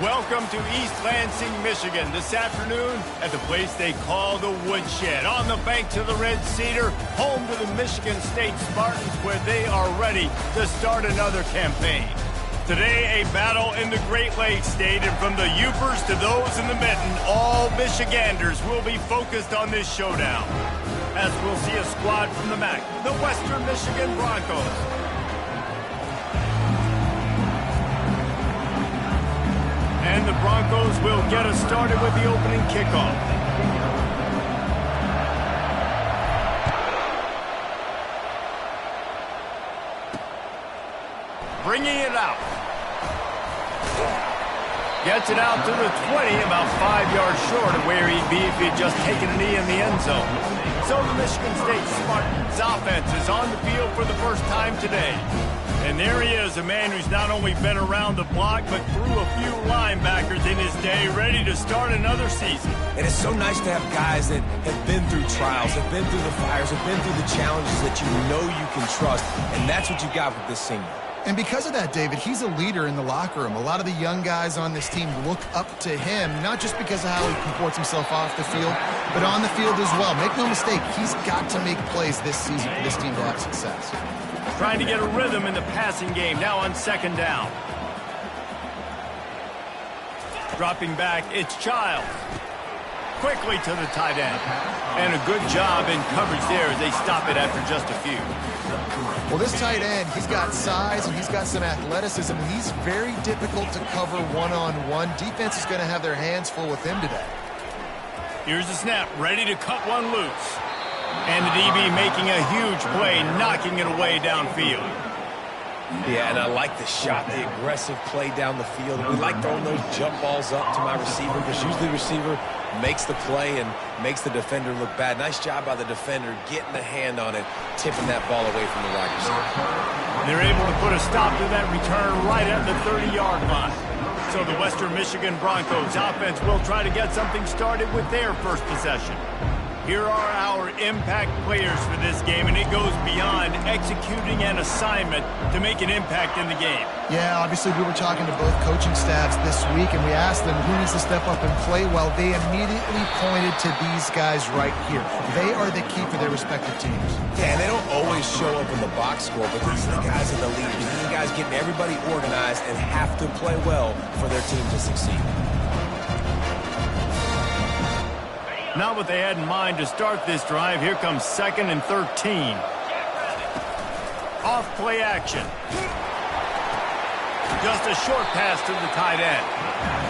Welcome to East Lansing, Michigan, this afternoon at the place they call the Woodshed, on the banks of the Red Cedar, home to the Michigan State Spartans, where they are ready to start another campaign. Today, a battle in the Great Lakes State, and from the Upers to those in the Mitten, all Michiganders will be focused on this showdown. As we'll see a squad from the MAC, the Western Michigan Broncos. And the Broncos will get us started with the opening kickoff. Bringing it out. Gets it out to the 20, about 5 yards short of where he'd be if he'd just taken a knee in the end zone. So the Michigan State Spartans offense is on the field for the first time today. And there he is, a man who's not only been around the block, but threw a few linebackers in his day, ready to start another season. And it's so nice to have guys that have been through trials, have been through the fires, have been through the challenges that you know you can trust. And that's what you got with this senior. And because of that, David, he's a leader in the locker room. A lot of the young guys on this team look up to him, not just because of how he comports himself off the field, but on the field as well. Make no mistake, he's got to make plays this season for this team to have success. Trying to get a rhythm in the passing game, now on second down. Dropping back, it's Childs. Quickly to the tight end. And a good job in coverage there as they stop it after just a few. Well, this tight end, he's got size and he's got some athleticism. He's very difficult to cover one-on-one. Defense is going to have their hands full with him today. Here's the snap, ready to cut one loose. And the DB making a huge play, knocking it away downfield. Yeah, and I like the shot, the aggressive play down the field. We like throwing those jump balls up to my receiver because usually the receiver makes the play and makes the defender look bad. Nice job by the defender getting a hand on it, tipping that ball away from the wide receiver. They're able to put a stop to that return right at the 30-yard line. So the Western Michigan Broncos offense will try to get something started with their first possession. Here are our impact players for this game, and it goes beyond executing an assignment to make an impact in the game. Yeah, obviously we were talking to both coaching staffs this week, and we asked them who needs to step up and play well. They immediately pointed to these guys right here. They are the key for their respective teams. Yeah, and they don't always show up in the box score, but these are the guys that are the leaders. These are the guys getting everybody organized and have to play well for their team to succeed. Not what they had in mind to start this drive. Here comes 2nd and 13. Off play action. Just a short pass to the tight end.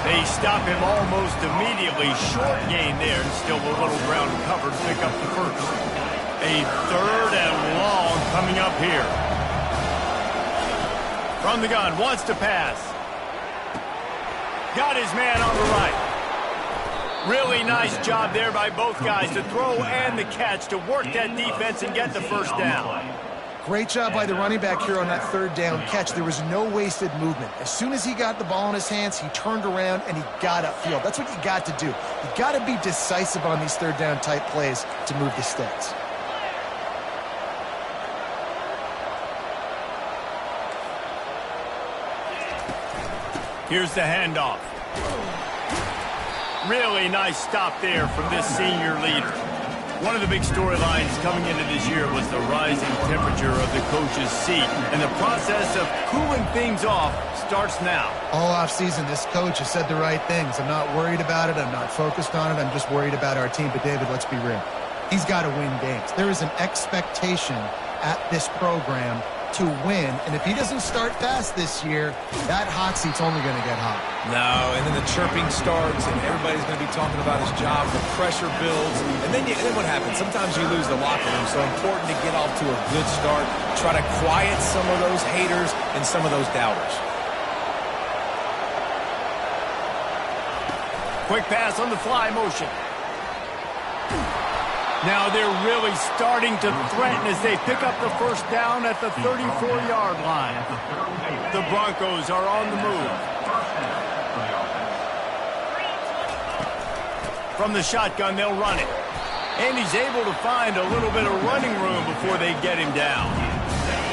They stop him almost immediately. Short gain there, and still a little ground cover to pick up the first. A 3rd and long coming up here. From the gun, wants to pass. Got his man on the right. Really nice job there by both guys to throw and the catch to work that defense and get the first down. Great job by the running back here on that 3rd down catch. There was no wasted movement. As soon as he got the ball in his hands, he turned around and he got upfield. That's what you got to do. You got to be decisive on these 3rd down type plays to move the sticks. Here's the handoff. Really nice stop there from this senior leader. One of the big storylines coming into this year was the rising temperature of the coach's seat, and the process of cooling things off starts now. All offseason, this coach has said the right things. I'm not worried about it. I'm not focused on it. I'm just worried about our team. But, David, let's be real. He's got to win games. There is an expectation at this program to win, and if he doesn't start fast this year, that hot seat's only going to get hot. No, and then the chirping starts, and everybody's going to be talking about his job. The pressure builds, and then what happens? Sometimes you lose the locker room, so important to get off to a good start. Try to quiet some of those haters and some of those doubters. Quick pass on the fly motion. Now they're really starting to threaten as they pick up the first down at the 34-yard line. The Broncos are on the move. From the shotgun, they'll run it. And he's able to find a little bit of running room before they get him down.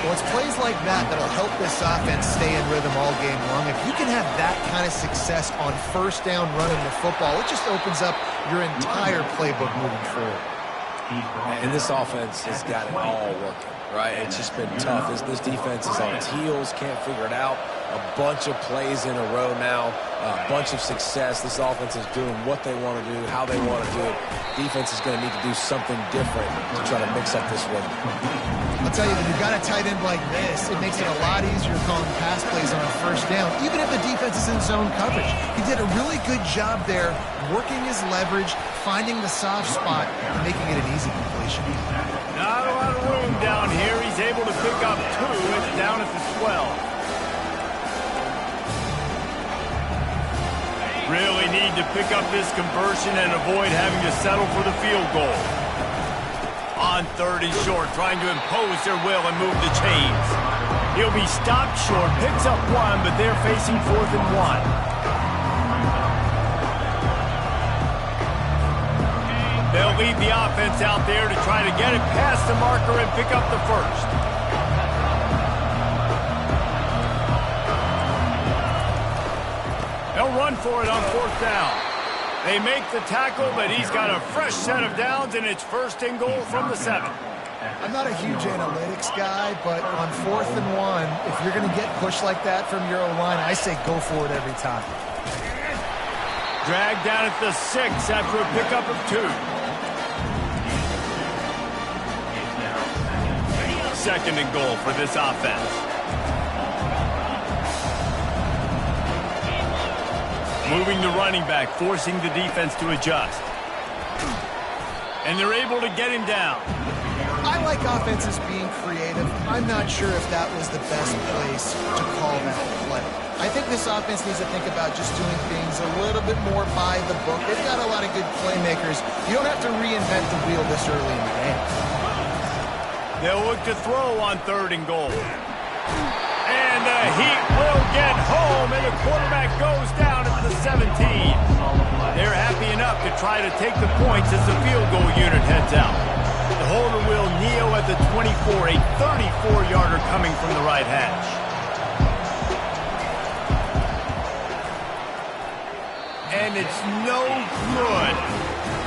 Well, it's plays like that that'll help this offense stay in rhythm all game long. If you can have that kind of success on first down running the football, it just opens up your entire playbook moving forward. And this offense has got it all working, right? It's just been tough. This defense is on its heels, can't figure it out. A bunch of plays in a row now, a bunch of success. This offense is doing what they want to do, how they want to do it. Defense is going to need to do something different to try to mix up this rhythm. I'll tell you, when you've got a tight end like this, it makes it a lot easier calling pass plays on first down, even if the defense is in zone coverage. He did a really good job there, working his leverage, finding the soft spot, and making it an easy completion. Not a lot of room down here. He's able to pick up 2. It's down at the 12. Really need to pick up this conversion and avoid having to settle for the field goal. On 3rd and short, trying to impose their will and move the chains. He'll be stopped short, picks up 1, but they're facing 4th and 1. They'll lead the offense out there to try to get it past the marker and pick up the first. They'll run for it on 4th down. They make the tackle, but he's got a fresh set of downs, and it's 1st and goal from the 7. I'm not a huge analytics guy, but on 4th and 1, if you're going to get pushed like that from your O-line, I say go for it every time. Dragged down at the 6 after a pickup of 2. 2nd and goal for this offense. Moving the running back, forcing the defense to adjust. And they're able to get him down. I like offenses being creative. I'm not sure if that was the best place to call that play. I think this offense needs to think about just doing things a little bit more by the book. They've got a lot of good playmakers. You don't have to reinvent the wheel this early in the game. They'll look to throw on 3rd and goal. And the Heat will get home, and the quarterback goes down at the 17. They're happy enough to try to take the points as the field goal unit heads out. The holder will kneel at the 24, a 34-yarder coming from the right hash. And it's no good.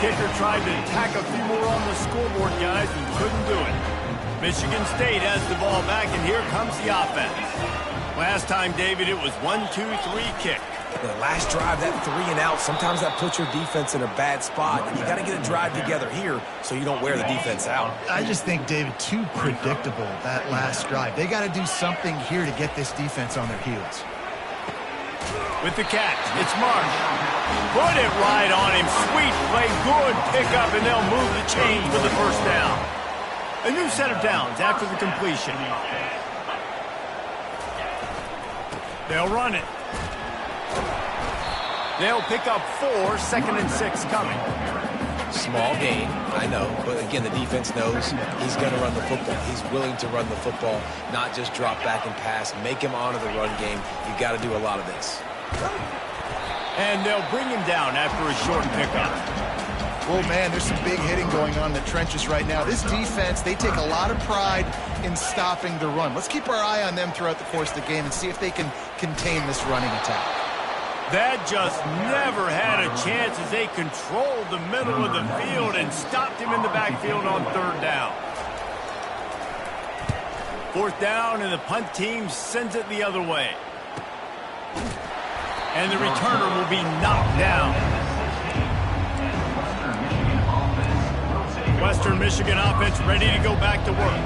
Kicker tried to tack a few more on the scoreboard, guys, and couldn't do it. Michigan State has the ball back, and here comes the offense. Last time, David, it was 1-2-3 kick. The last drive, that 3 and out, sometimes that puts your defense in a bad spot. And you got to get a drive together here so you don't wear the defense out. I just think, David, too predictable, that last drive. They got to do something here to get this defense on their heels. With the catch, it's Marsh. Put it right on him. Sweet play, good pickup, and they'll move the chains for the first down. A new set of downs after the completion. They'll run it. They'll pick up 4, 2nd and 6 coming. Small gain, I know, but again, the defense knows he's going to run the football. He's willing to run the football, not just drop back and pass, make him honor the run game. You've got to do a lot of this. And they'll bring him down after a short pickup. Oh, man, there's some big hitting going on in the trenches right now. This defense, they take a lot of pride in stopping the run. Let's keep our eye on them throughout the course of the game and see if they can contain this running attack. That just never had a chance as they controlled the middle of the field and stopped him in the backfield on 3rd down. 4th down, and the punt team sends it the other way. And the returner will be knocked down. Western Michigan offense ready to go back to work.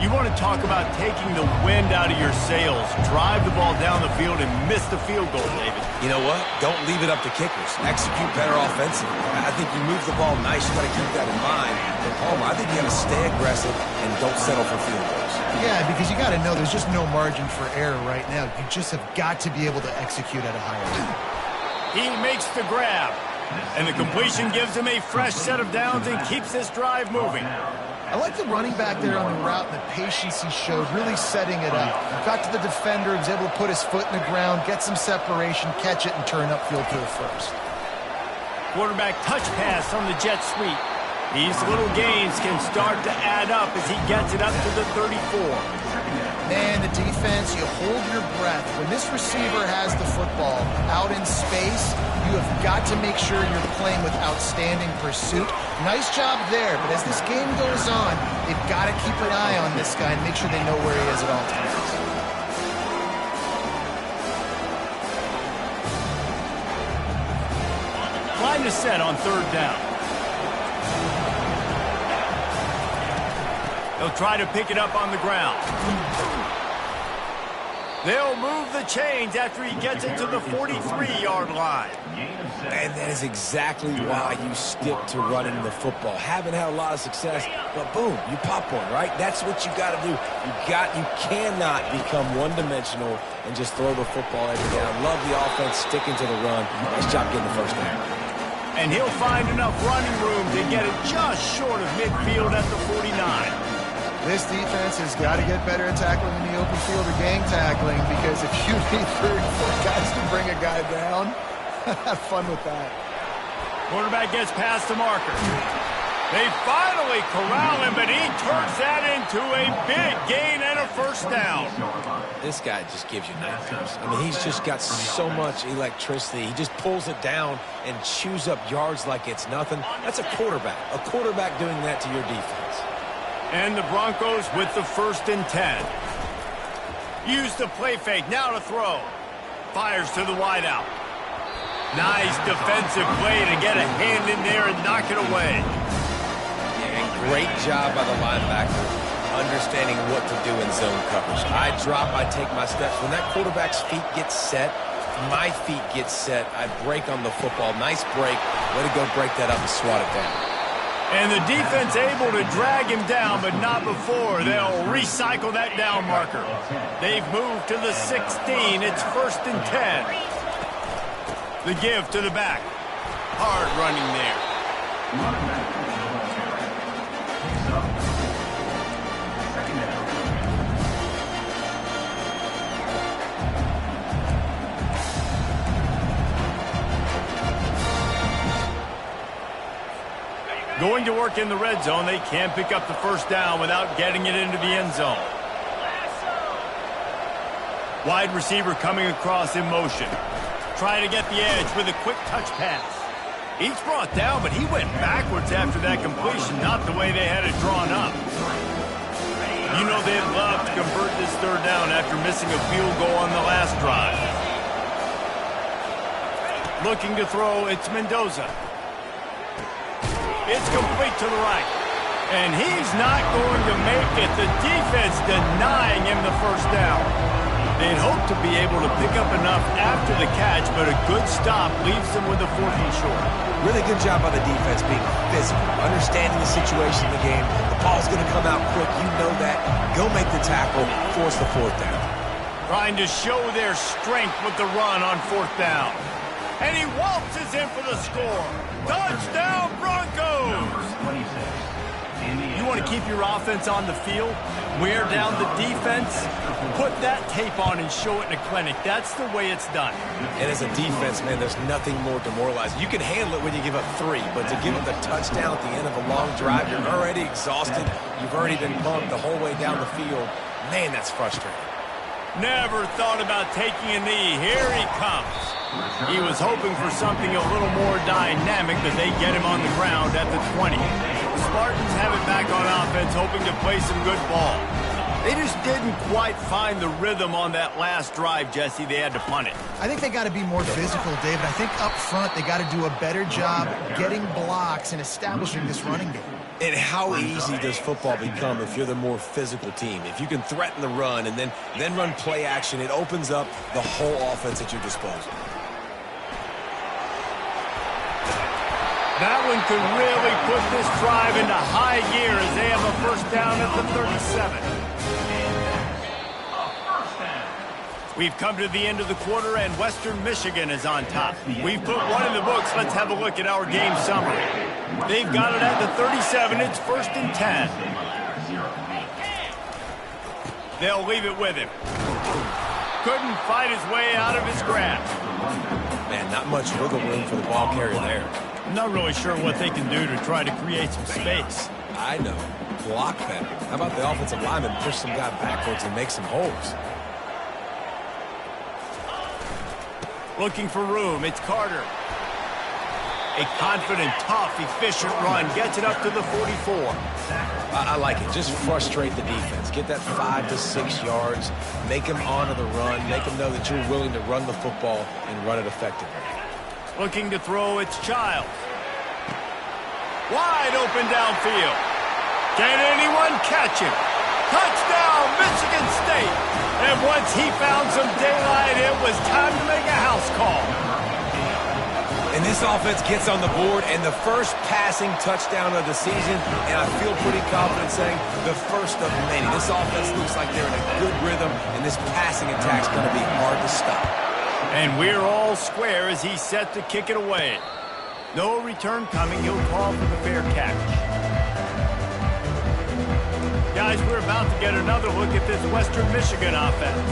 You want to talk about taking the wind out of your sails. Drive the ball down the field and miss the field goal, David. You know what? Don't leave it up to kickers. Execute better offensively. I think you move the ball nice. You got to keep that in mind. But Palmer, I think you got to stay aggressive and don't settle for field goals. Yeah, because you got to know there's just no margin for error right now. You just have got to be able to execute at a higher level. He makes the grab. And the completion gives him a fresh set of downs and keeps this drive moving. I like the running back there on the route and the patience he showed, really setting it up. Got to the defender, was able to put his foot in the ground, get some separation, catch it, and turn upfield to the first. Quarterback touch pass on the jet sweep. These little gains can start to add up as he gets it up to the 34. Man, the defense, you hold your breath. When this receiver has the football out in space, you have got to make sure you're playing with outstanding pursuit. Nice job there, but as this game goes on, they've got to keep an eye on this guy and make sure they know where he is at all times. Line is set on third down. They'll try to pick it up on the ground. They'll move the chains after he gets it to the 43-yard line. And that is exactly why you stick to running the football. Haven't had a lot of success, but boom, you pop one, right? That's what you got to do. You cannot become one-dimensional and just throw the football every down. Love the offense sticking to the run. Nice job getting the first down. And he'll find enough running room to get it just short of midfield at the 49. This defense has got to get better at tackling in the open field or gang tackling, because if you need 3 or 4 guys to bring a guy down, have fun with that. Quarterback gets past the marker. They finally corral him, but he turns that into a big gain and a first down. This guy just gives you nightmares. I mean, he's just got so much electricity. He just pulls it down and chews up yards like it's nothing. That's a quarterback. A quarterback doing that to your defense. And the Broncos with the 1st and 10. Use the play fake, now to throw. Fires to the wideout. Nice defensive play to get a hand in there and knock it away. And great job by the linebacker, understanding what to do in zone coverage. I drop, I take my steps. When that quarterback's feet get set, my feet get set, I break on the football. Nice break. Way to go break that up and swat it down. And the defense able to drag him down, but not before. They'll recycle that down marker. They've moved to the 16. It's 1st and 10. The give to the back. Hard running there. Going to work in the red zone. They can't pick up the first down without getting it into the end zone. Wide receiver coming across in motion. Trying to get the edge with a quick touch pass. He's brought down, but he went backwards after that completion, not the way they had it drawn up. You know they'd love to convert this third down after missing a field goal on the last drive. Looking to throw, it's Mendoza. It's complete to the right. And he's not going to make it. The defense denying him the first down. They'd hope to be able to pick up enough after the catch, but a good stop leaves them with a 4th and short. Really good job by the defense being physical, understanding the situation in the game. The ball's going to come out quick. You know that. Go make the tackle, force the 4th down. Trying to show their strength with the run on 4th down. And he waltzes in for the score. Touchdown, Broncos! You want to keep your offense on the field? Wear down the defense? Put that tape on and show it in a clinic. That's the way it's done. And as a defense, man, there's nothing more demoralizing. You can handle it when you give up 3, but to give up the touchdown at the end of a long drive, you're already exhausted. You've already been pumped the whole way down the field. Man, that's frustrating. Never thought about taking a knee. Here he comes. He was hoping for something a little more dynamic, but they get him on the ground at the 20. The Spartans have it back on offense, hoping to play some good ball. They just didn't quite find the rhythm on that last drive, Jesse. They had to punt it. I think they got to be more physical, David. I think up front they got to do a better job getting blocks and establishing this running game. And how easy does football become if you're the more physical team? If you can threaten the run and then run play action, it opens up the whole offense at your disposal. That one could really put this drive into high gear as they have a first down at the 37. We've come to the end of the quarter, and Western Michigan is on top. We've put one in the books. Let's have a look at our game summary. They've got it at the 37. It's 1st and 10. They'll leave it with him. Couldn't fight his way out of his grasp. Man, not much wiggle room for the ball carrier there. I'm not really sure what they can do to try to create some space. I know. block better. How about the offensive lineman push some guy backwards and make some holes? Looking for room. It's Carter. A confident, tough, efficient run. Gets it up to the 44. I like it. Just frustrate the defense. Get that 5 to 6 yards. Make them honor the run. Make them know that you're willing to run the football and run it effectively. Looking to throw, it's Childs. Wide open downfield. Can anyone catch him? Touchdown, Michigan State. And once he found some daylight, it was time to make a house call. And this offense gets on the board, and the first passing touchdown of the season, and I feel pretty confident saying the first of many. This offense looks like they're in a good rhythm, and this passing attack's going to be hard to stop. And we're all square as he's set to kick it away. No return coming. He'll call for the fair catch. Guys, we're about to get another look at this Western Michigan offense.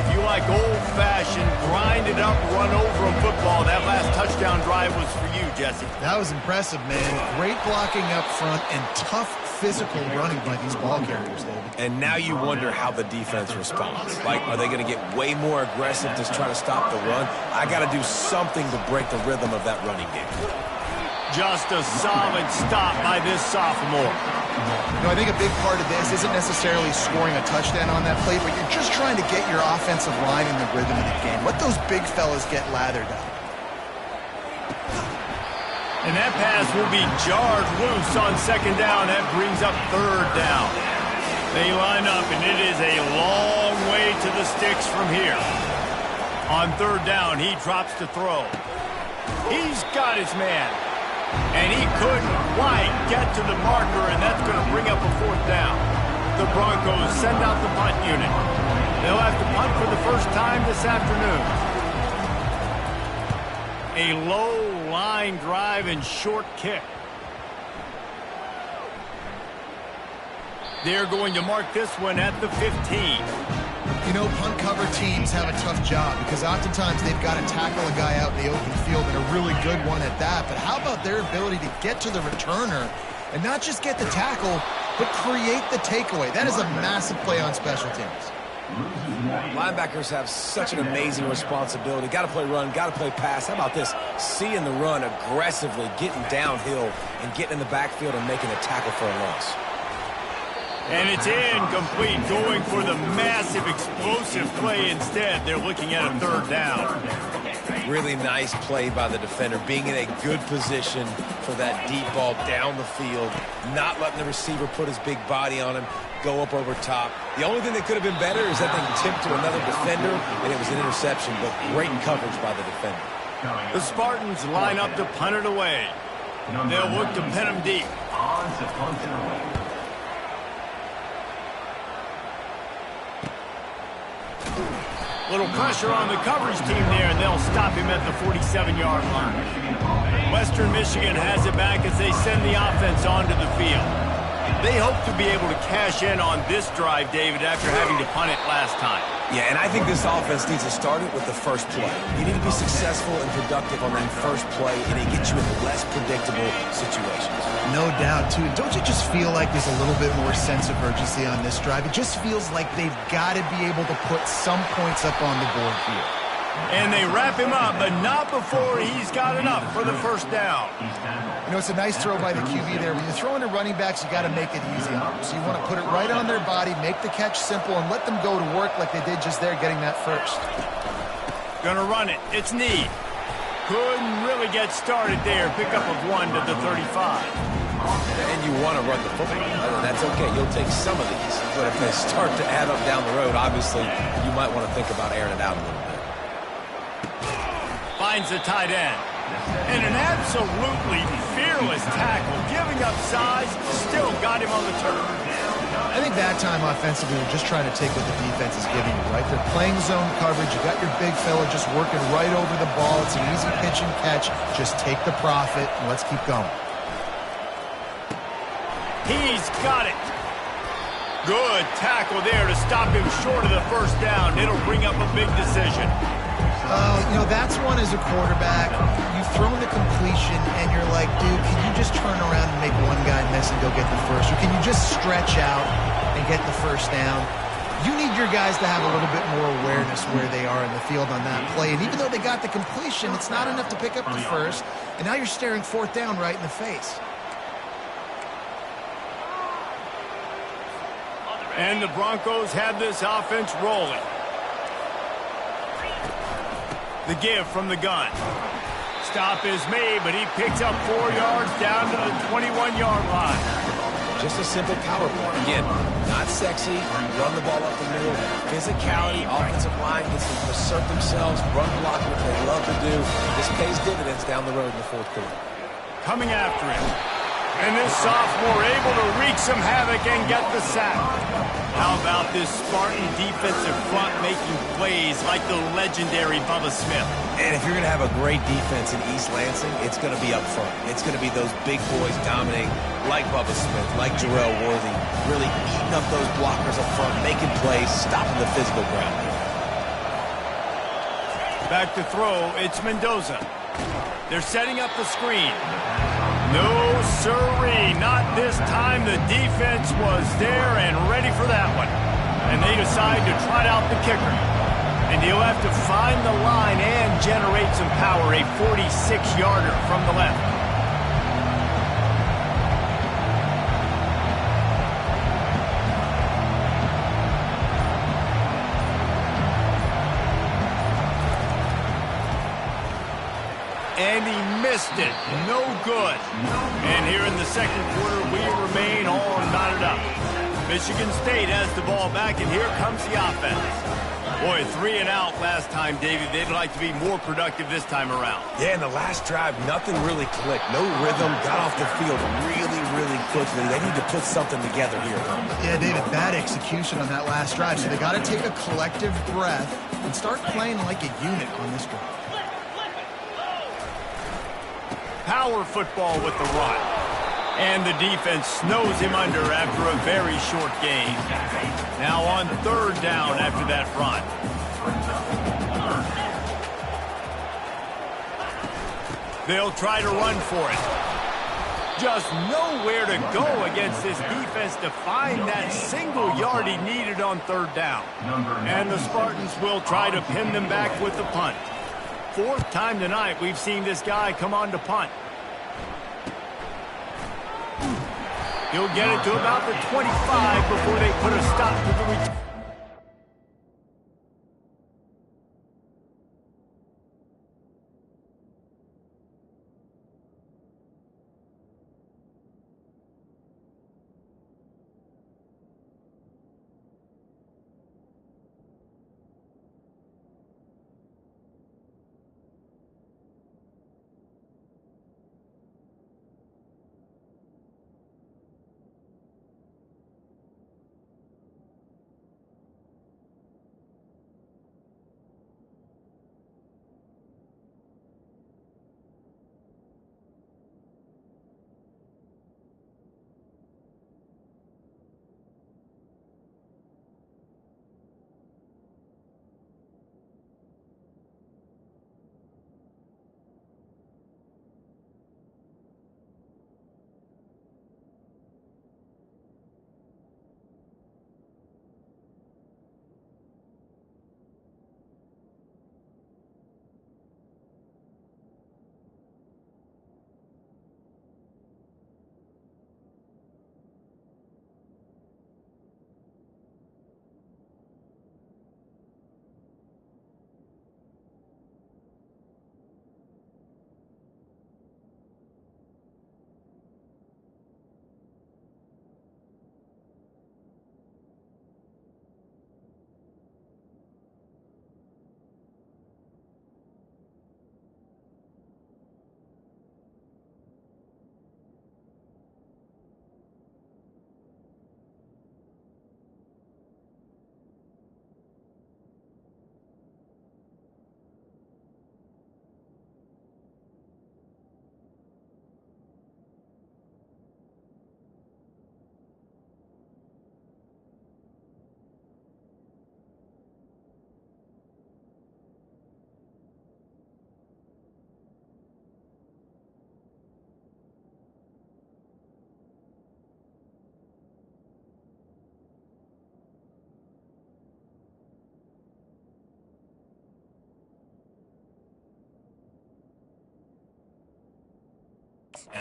If you like old-fashioned, grind-it-up, run-over football, that last touchdown drive was for you, Jesse. That was impressive, man. Great blocking up front and tough physical running by these ball carriers, David. And now you wonder how the defense responds. Like, are they going to get way more aggressive to try to stop the run? I got to do something to break the rhythm of that running game. Just a solid stop by this sophomore. You know, I think a big part of this isn't necessarily scoring a touchdown on that play, but you're just trying to get your offensive line in the rhythm of the game. Let those big fellas get lathered up. And that pass will be jarred loose on second down. That brings up third down. They line up, and it is a long way to the sticks from here. On third down, he drops to throw. He's got his man. And he couldn't quite get to the marker, and that's going to bring up a fourth down. The Broncos send out the punt unit. They'll have to punt for the first time this afternoon. A low line drive and short kick. They're going to mark this one at the 15. You know, punt cover teams have a tough job because oftentimes they've got to tackle a guy out in the open field and a really good one at that. But how about their ability to get to the returner and not just get the tackle, but create the takeaway? That is a massive play on special teams. Linebackers have such an amazing responsibility. Got to play run, got to play pass. How about this? Seeing the run aggressively, getting downhill, and getting in the backfield and making a tackle for a loss. And it's incomplete, going for the massive explosive play instead. They're looking at a third down. Really nice play by the defender, being in a good position for that deep ball down the field, not letting the receiver put his big body on him, go up over top. The only thing that could have been better is that thing tipped to another defender, and it was an interception, but great coverage by the defender. The Spartans line up to punt it away. They'll look to pin him deep. Little pressure on the coverage team there, and they'll stop him at the 47-yard line. Western Michigan has it back as they send the offense onto the field. They hope to be able to cash in on this drive, David, after having to punt it last time. Yeah, and I think this offense needs to start it with the first play. You need to be successful and productive on that first play, and it gets you in less predictable situations. No doubt, too. Don't you just feel like there's a little bit more sense of urgency on this drive? It just feels like they've got to be able to put some points up on the board here. And they wrap him up, but not before he's got enough for the first down. You know, it's a nice throw by the QB there. When you're throwing to running backs, you got to make it easy on them. So you want to put it right on their body, make the catch simple, and let them go to work like they did just there, getting that first. Gonna run it. It's Need. Couldn't really get started there. Pickup of 1 to the 35. And you want to run the football. That's okay. You'll take some of these. But if they start to add up down the road, obviously, you might want to think about airing it out a little bit. Finds the tight end. And an absolutely fearless tackle. Giving up size, still got him on the turf. I think that time offensively, we're just trying to take what the defense is giving you, right? They're playing zone coverage. You got your big fella just working right over the ball. It's an easy pitch and catch. Just take the profit, and let's keep going. He's got it. Good tackle there to stop him short of the first down. It'll bring up a big decision. That's one as a quarterback. You've thrown the completion, and you're like, dude, can you just turn around and make one guy miss and go get the first? Or can you just stretch out and get the first down? You need your guys to have a little bit more awareness where they are in the field on that play. And even though they got the completion, it's not enough to pick up the first. And now you're staring fourth down right in the face. And the Broncos have this offense rolling. The give from the gun. Stop is made, but he picks up 4 yards down to the 21-yard line. Just a simple power play. Again, not sexy, run the ball up the middle. Physicality, offensive line gets to assert themselves, run block, which they love to do. This pays dividends down the road in the fourth quarter. Coming after him. And this sophomore able to wreak some havoc and get the sack. How about this Spartan defensive front making plays like the legendary Bubba Smith? And if you're going to have a great defense in East Lansing, it's going to be up front. It's going to be those big boys dominating like Bubba Smith, like Jarrell Worthy, really eating up those blockers up front, making plays, stopping the physical ground. Back to throw, it's Mendoza. They're setting up the screen. No, sirree, not this time. The defense was there and ready for that one. And they decide to trot out the kicker. And he'll have to find the line and generate some power, a 46-yarder from the left. And he missed it. No good. And here in the second quarter, we remain all knotted up. Michigan State has the ball back, and here comes the offense. Boy, 3 and out last time, David. They'd like to be more productive this time around. Yeah, in the last drive, nothing really clicked. No rhythm, got off the field really, really quickly. They need to put something together here. Yeah, David, bad execution on that last drive. So they got to take a collective breath and start playing like a unit on this drive. Power football with the run. And the defense snows him under after a very short gain. Now on third down after that run. They'll try to run for it. Just nowhere to go against this defense to find that single yard he needed on third down. And the Spartans will try to pin them back with the punt. Fourth time tonight we've seen this guy come on to punt. He'll get it to about the 25 before they put a stop to the return.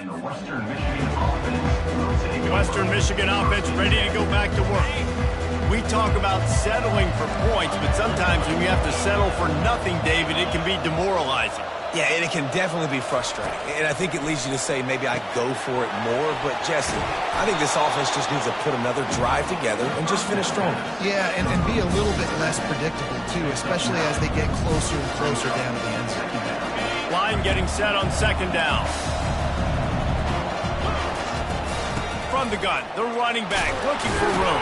Western Michigan offense ready to go back to work. We talk about settling for points, but sometimes when you have to settle for nothing, David, it can be demoralizing. Yeah, and it can definitely be frustrating. And I think it leads you to say maybe I go for it more. But, Jesse, I think this offense just needs to put another drive together and just finish stronger. Yeah, and be a little bit less predictable, too, especially as they get closer and closer down to the end zone. Line getting set on second down. From the gun, the running back looking for room.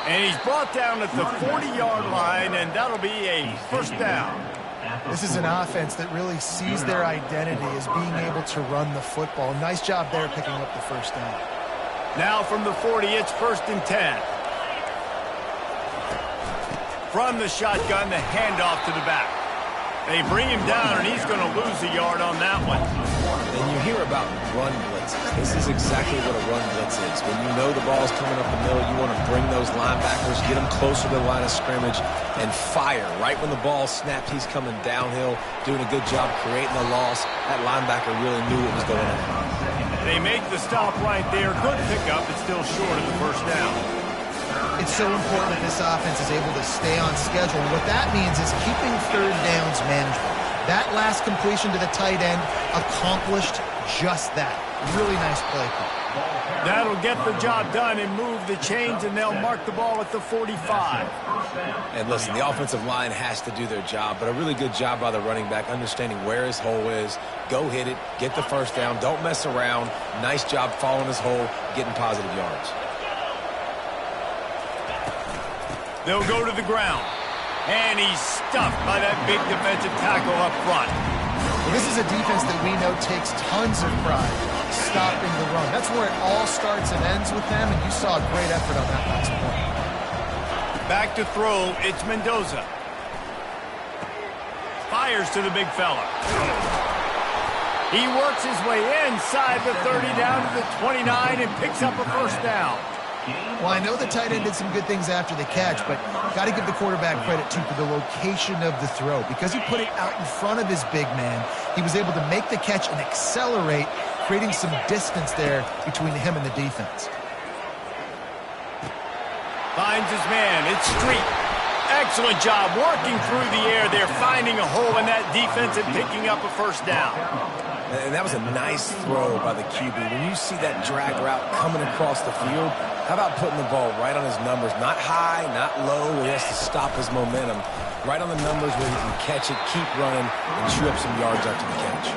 And he's brought down at the 40-yard line, and that'll be a first down. This is an offense that really sees their identity as being able to run the football. Nice job there picking up the first down. Now from the 40, it's 1st and 10. From the shotgun, the handoff to the back. They bring him down, and he's going to lose a yard on that one. And you hear about run blitzes. This is exactly what a run blitz is. When you know the ball's coming up the middle, you want to bring those linebackers, get them closer to the line of scrimmage, and fire. Right when the ball snapped, he's coming downhill, doing a good job creating a loss. That linebacker really knew what was going on. They make the stop right there. Good pickup, but still short of the first down. It's so important that this offense is able to stay on schedule. And what that means is keeping third downs manageable. That last completion to the tight end accomplished just that. Really nice play call. That'll get the job done and move the chains, and they'll mark the ball at the 45. And listen, the offensive line has to do their job, but a really good job by the running back, understanding where his hole is. Go hit it, get the first down, don't mess around. Nice job following his hole, getting positive yards. They'll go to the ground. And he's stuffed by that big defensive tackle up front. Well, this is a defense that we know takes tons of pride stopping the run. That's where it all starts and ends with them, and you saw a great effort on that last point. Back to throw, it's Mendoza. Fires to the big fella. He works his way inside the 30 down to the 29 and picks up a first down. Well, I know the tight end did some good things after the catch, but got to give the quarterback credit, too, for the location of the throw. Because he put it out in front of his big man, he was able to make the catch and accelerate, creating some distance there between him and the defense. Finds his man. It's Street. Excellent job working through the air there, finding a hole in that defense and picking up a first down. And that was a nice throw by the QB. When you see that drag route coming across the field, how about putting the ball right on his numbers? Not high, not low, where he has to stop his momentum. Right on the numbers where he can catch it, keep running, and chew up some yards after the catch.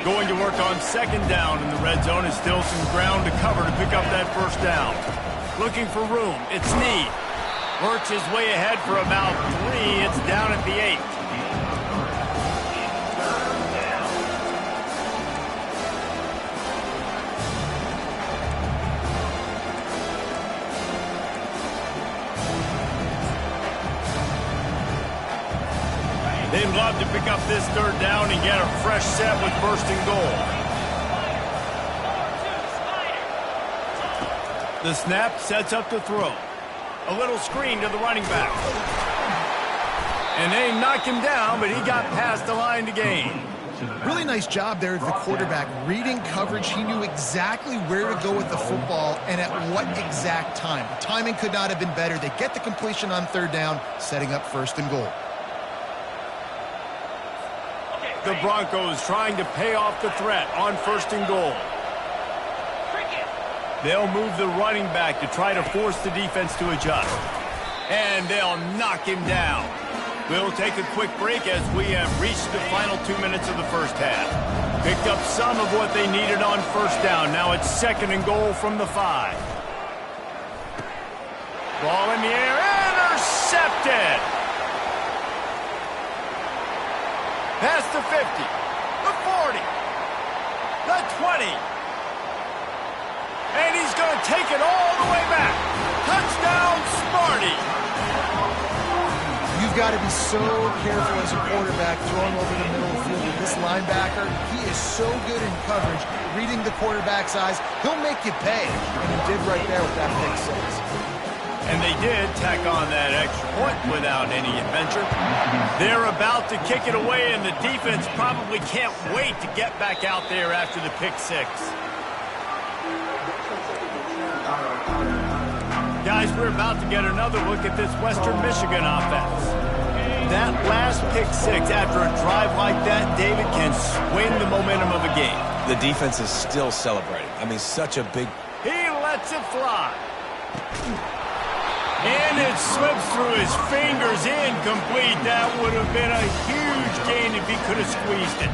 Going to work on second down in the red zone. Is still some ground to cover to pick up that first down. Looking for room. It's Snead. Works his way ahead for about 3. It's down at the 8. They'd love to pick up this third down and get a fresh set with 1st and goal. The snap sets up the throw. A little screen to the running back. And they knocked him down, but he got past the line to gain. Really nice job there of the quarterback. Reading coverage, he knew exactly where to go with the football and at what exact time. The timing could not have been better. They get the completion on third down, setting up 1st and goal. The Broncos trying to pay off the threat on 1st and goal. They'll move the running back to try to force the defense to adjust. And they'll knock him down. We'll take a quick break as we have reached the final 2 minutes of the first half. Picked up some of what they needed on 1st down. Now it's 2nd and goal from the 5. Ball in the air, intercepted! Past the 50, the 40, the 20. And he's going to take it all the way back. Touchdown, Smarty. You've got to be so careful as a quarterback throwing over the middle of the field with this linebacker. He is so good in coverage, reading the quarterback's eyes. He'll make you pay, and he did right there with that pick 6. And they did tack on that extra point without any adventure. They're about to kick it away, and the defense probably can't wait to get back out there after the pick six. Guys, we're about to get another look at this Western Michigan offense. That last pick six after a drive like that, David, can swing the momentum of a game. The defense is still celebrating. I mean, such a big... He lets it fly. And it slips through his fingers, incomplete. That would have been a huge gain if he could have squeezed it.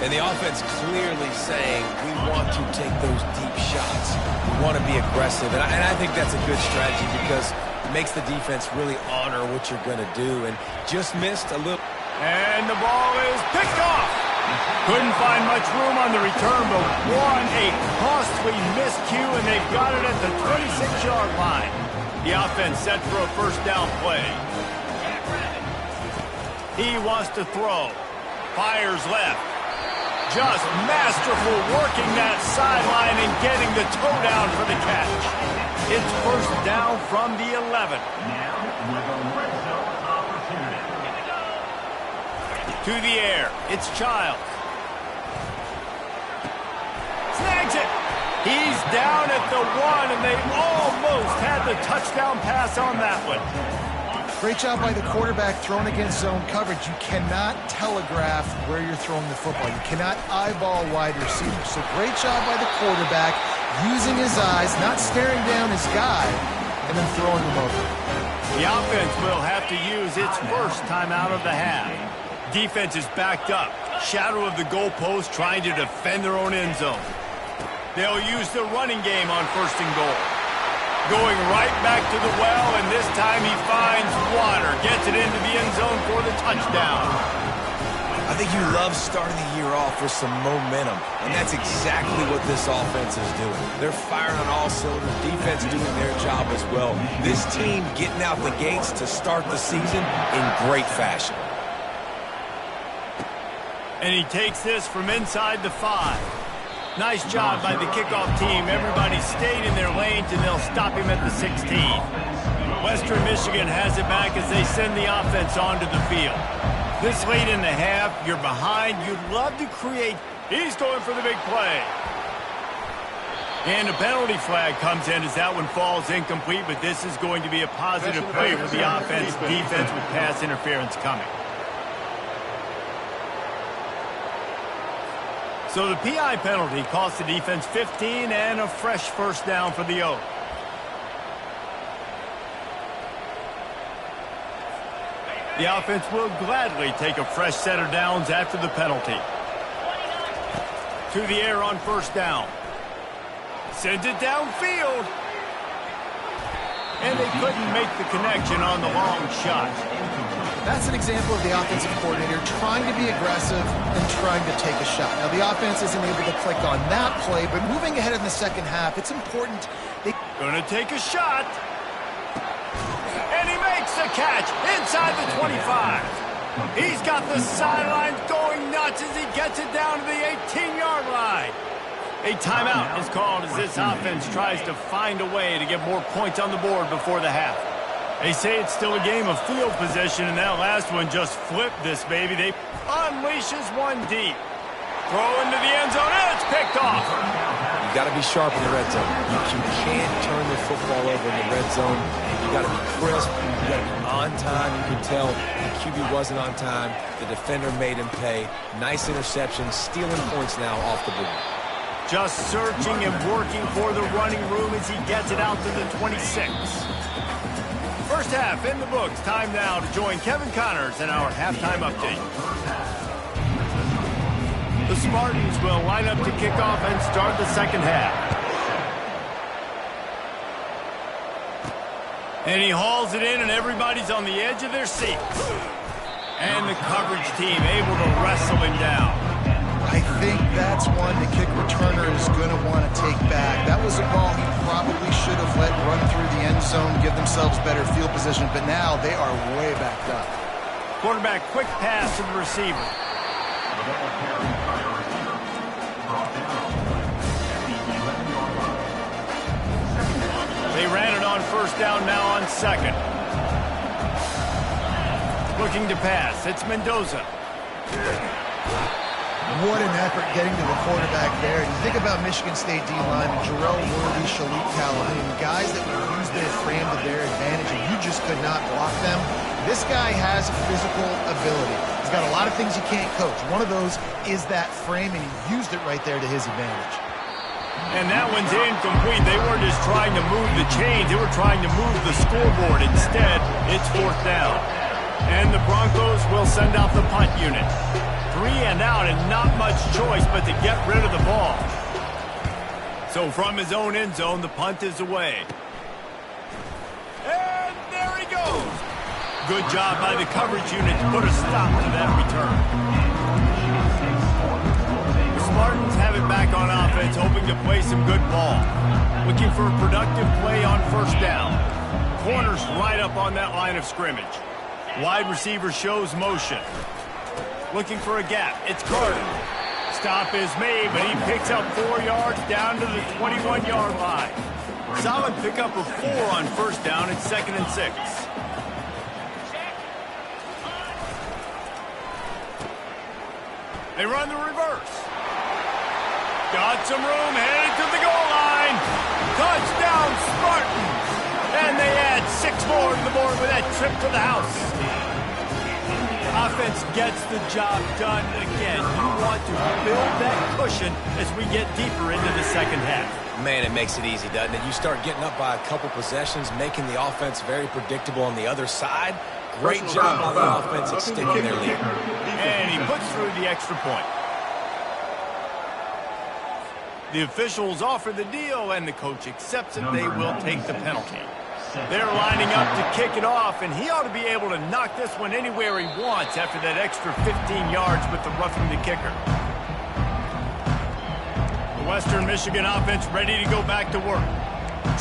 And the offense clearly saying, we want to take those deep shots. We want to be aggressive. And I think that's a good strategy because it makes the defense really honor what you're going to do. And just missed a little. And the ball is picked off. Couldn't find much room on the return, but what a costly miscue, and they've got it at the 26-yard line. The offense set for a first down play. He wants to throw. Fires left. Just masterful working that sideline and getting the toe down for the catch. It's first down from the 11. To the air. It's Childs. Snags it. He's down at the 1, and they almost had the touchdown pass on that one. Great job by the quarterback throwing against zone coverage. You cannot telegraph where you're throwing the football. You cannot eyeball wide receivers. So great job by the quarterback using his eyes, not staring down his guy, and then throwing him over. The offense will have to use its first timeout of the half. Defense is backed up. Shadow of the goalpost trying to defend their own end zone. They'll use the running game on first and goal. Going right back to the well, and this time he finds water. Gets it into the end zone for the touchdown. I think you love starting the year off with some momentum, and that's exactly what this offense is doing. They're firing on all cylinders, defense doing their job as well. This team getting out the gates to start the season in great fashion. And he takes this from inside the 5. Nice job by the kickoff team. Everybody stayed in their lanes, and they'll stop him at the 16. Western Michigan has it back as they send the offense onto the field. This late in the half, you're behind. You'd love to create. He's going for the big play. And a penalty flag comes in as that one falls incomplete, but this is going to be a positive play for the offense. Defense with pass interference coming. So the PI penalty cost the defense 15 and a fresh first down for the Oaks. The offense will gladly take a fresh set of downs after the penalty. To the air on first down. Sends it downfield. And they couldn't make the connection on the long shot. That's an example of the offensive coordinator trying to be aggressive and trying to take a shot. Now, the offense isn't able to click on that play, but moving ahead in the second half, it's important. Gonna take a shot. And he makes the catch inside the 25. He's got the sidelines going nuts as he gets it down to the 18-yard line. A timeout is called as this offense tries to find a way to get more points on the board before the half. They say it's still a game of field position, and that last one just flipped this baby. They unleashes one deep. Throw into the end zone, and it's picked off. You got to be sharp in the red zone. You can't turn the football over in the red zone. You got to be crisp. You got to be on time. You can tell the QB wasn't on time. The defender made him pay. Nice interception, stealing points now off the board. Just searching and working for the running room as he gets it out to the 26. First half in the books. Time now to join Kevin Connors in our halftime update. The Spartans will line up to kick off and start the second half. And he hauls it in, and everybody's on the edge of their seats. And the coverage team able to wrestle him down. I think that's one the kick returner is going to want to take back. That was a ball he probably should have let run through the end zone, give themselves better field position, but now they are way backed up. Quarterback, quick pass to the receiver. They ran it on first first down now on second. Looking to pass. It's Mendoza. What an effort getting to the quarterback there. You think about Michigan State D-linemen, Jarrell Worthy, Shalik Calhoun, guys that would use their frame to their advantage, and you just could not block them. This guy has physical ability. He's got a lot of things you can't coach. One of those is that frame, and he used it right there to his advantage. And that one's incomplete. They weren't just trying to move the chains. They were trying to move the scoreboard. Instead, it's fourth down. And the Broncos will send out the punt unit. 3 and out, and not much choice but to get rid of the ball. So from his own end zone, the punt is away. And there he goes. Good job by the coverage unit to put a stop to that return. The Spartans have it back on offense, hoping to play some good ball. Looking for a productive play on first down. Corners right up on that line of scrimmage. Wide receiver shows motion. Looking for a gap. It's Carter. Stop is made, but he picks up 4 yards down to the 21-yard line. Solid pickup of 4 on first down. It's 2nd and 6. They run the reverse. Got some room, headed to the goal line. Touchdown, Spartans. And they add 6 more to the board with that trip to the house. Offense gets the job done again. You want to build that cushion as we get deeper into the second half. Man, it makes it easy, doesn't it? You start getting up by a couple possessions, making the offense very predictable on the other side. Great job by the offense extending their lead. And he puts through the extra point. The officials offer the deal, and the coach accepts it. They will take the penalty. They're lining up to kick it off, and he ought to be able to knock this one anywhere he wants after that extra 15 yards with the roughing the kicker. The Western Michigan offense ready to go back to work.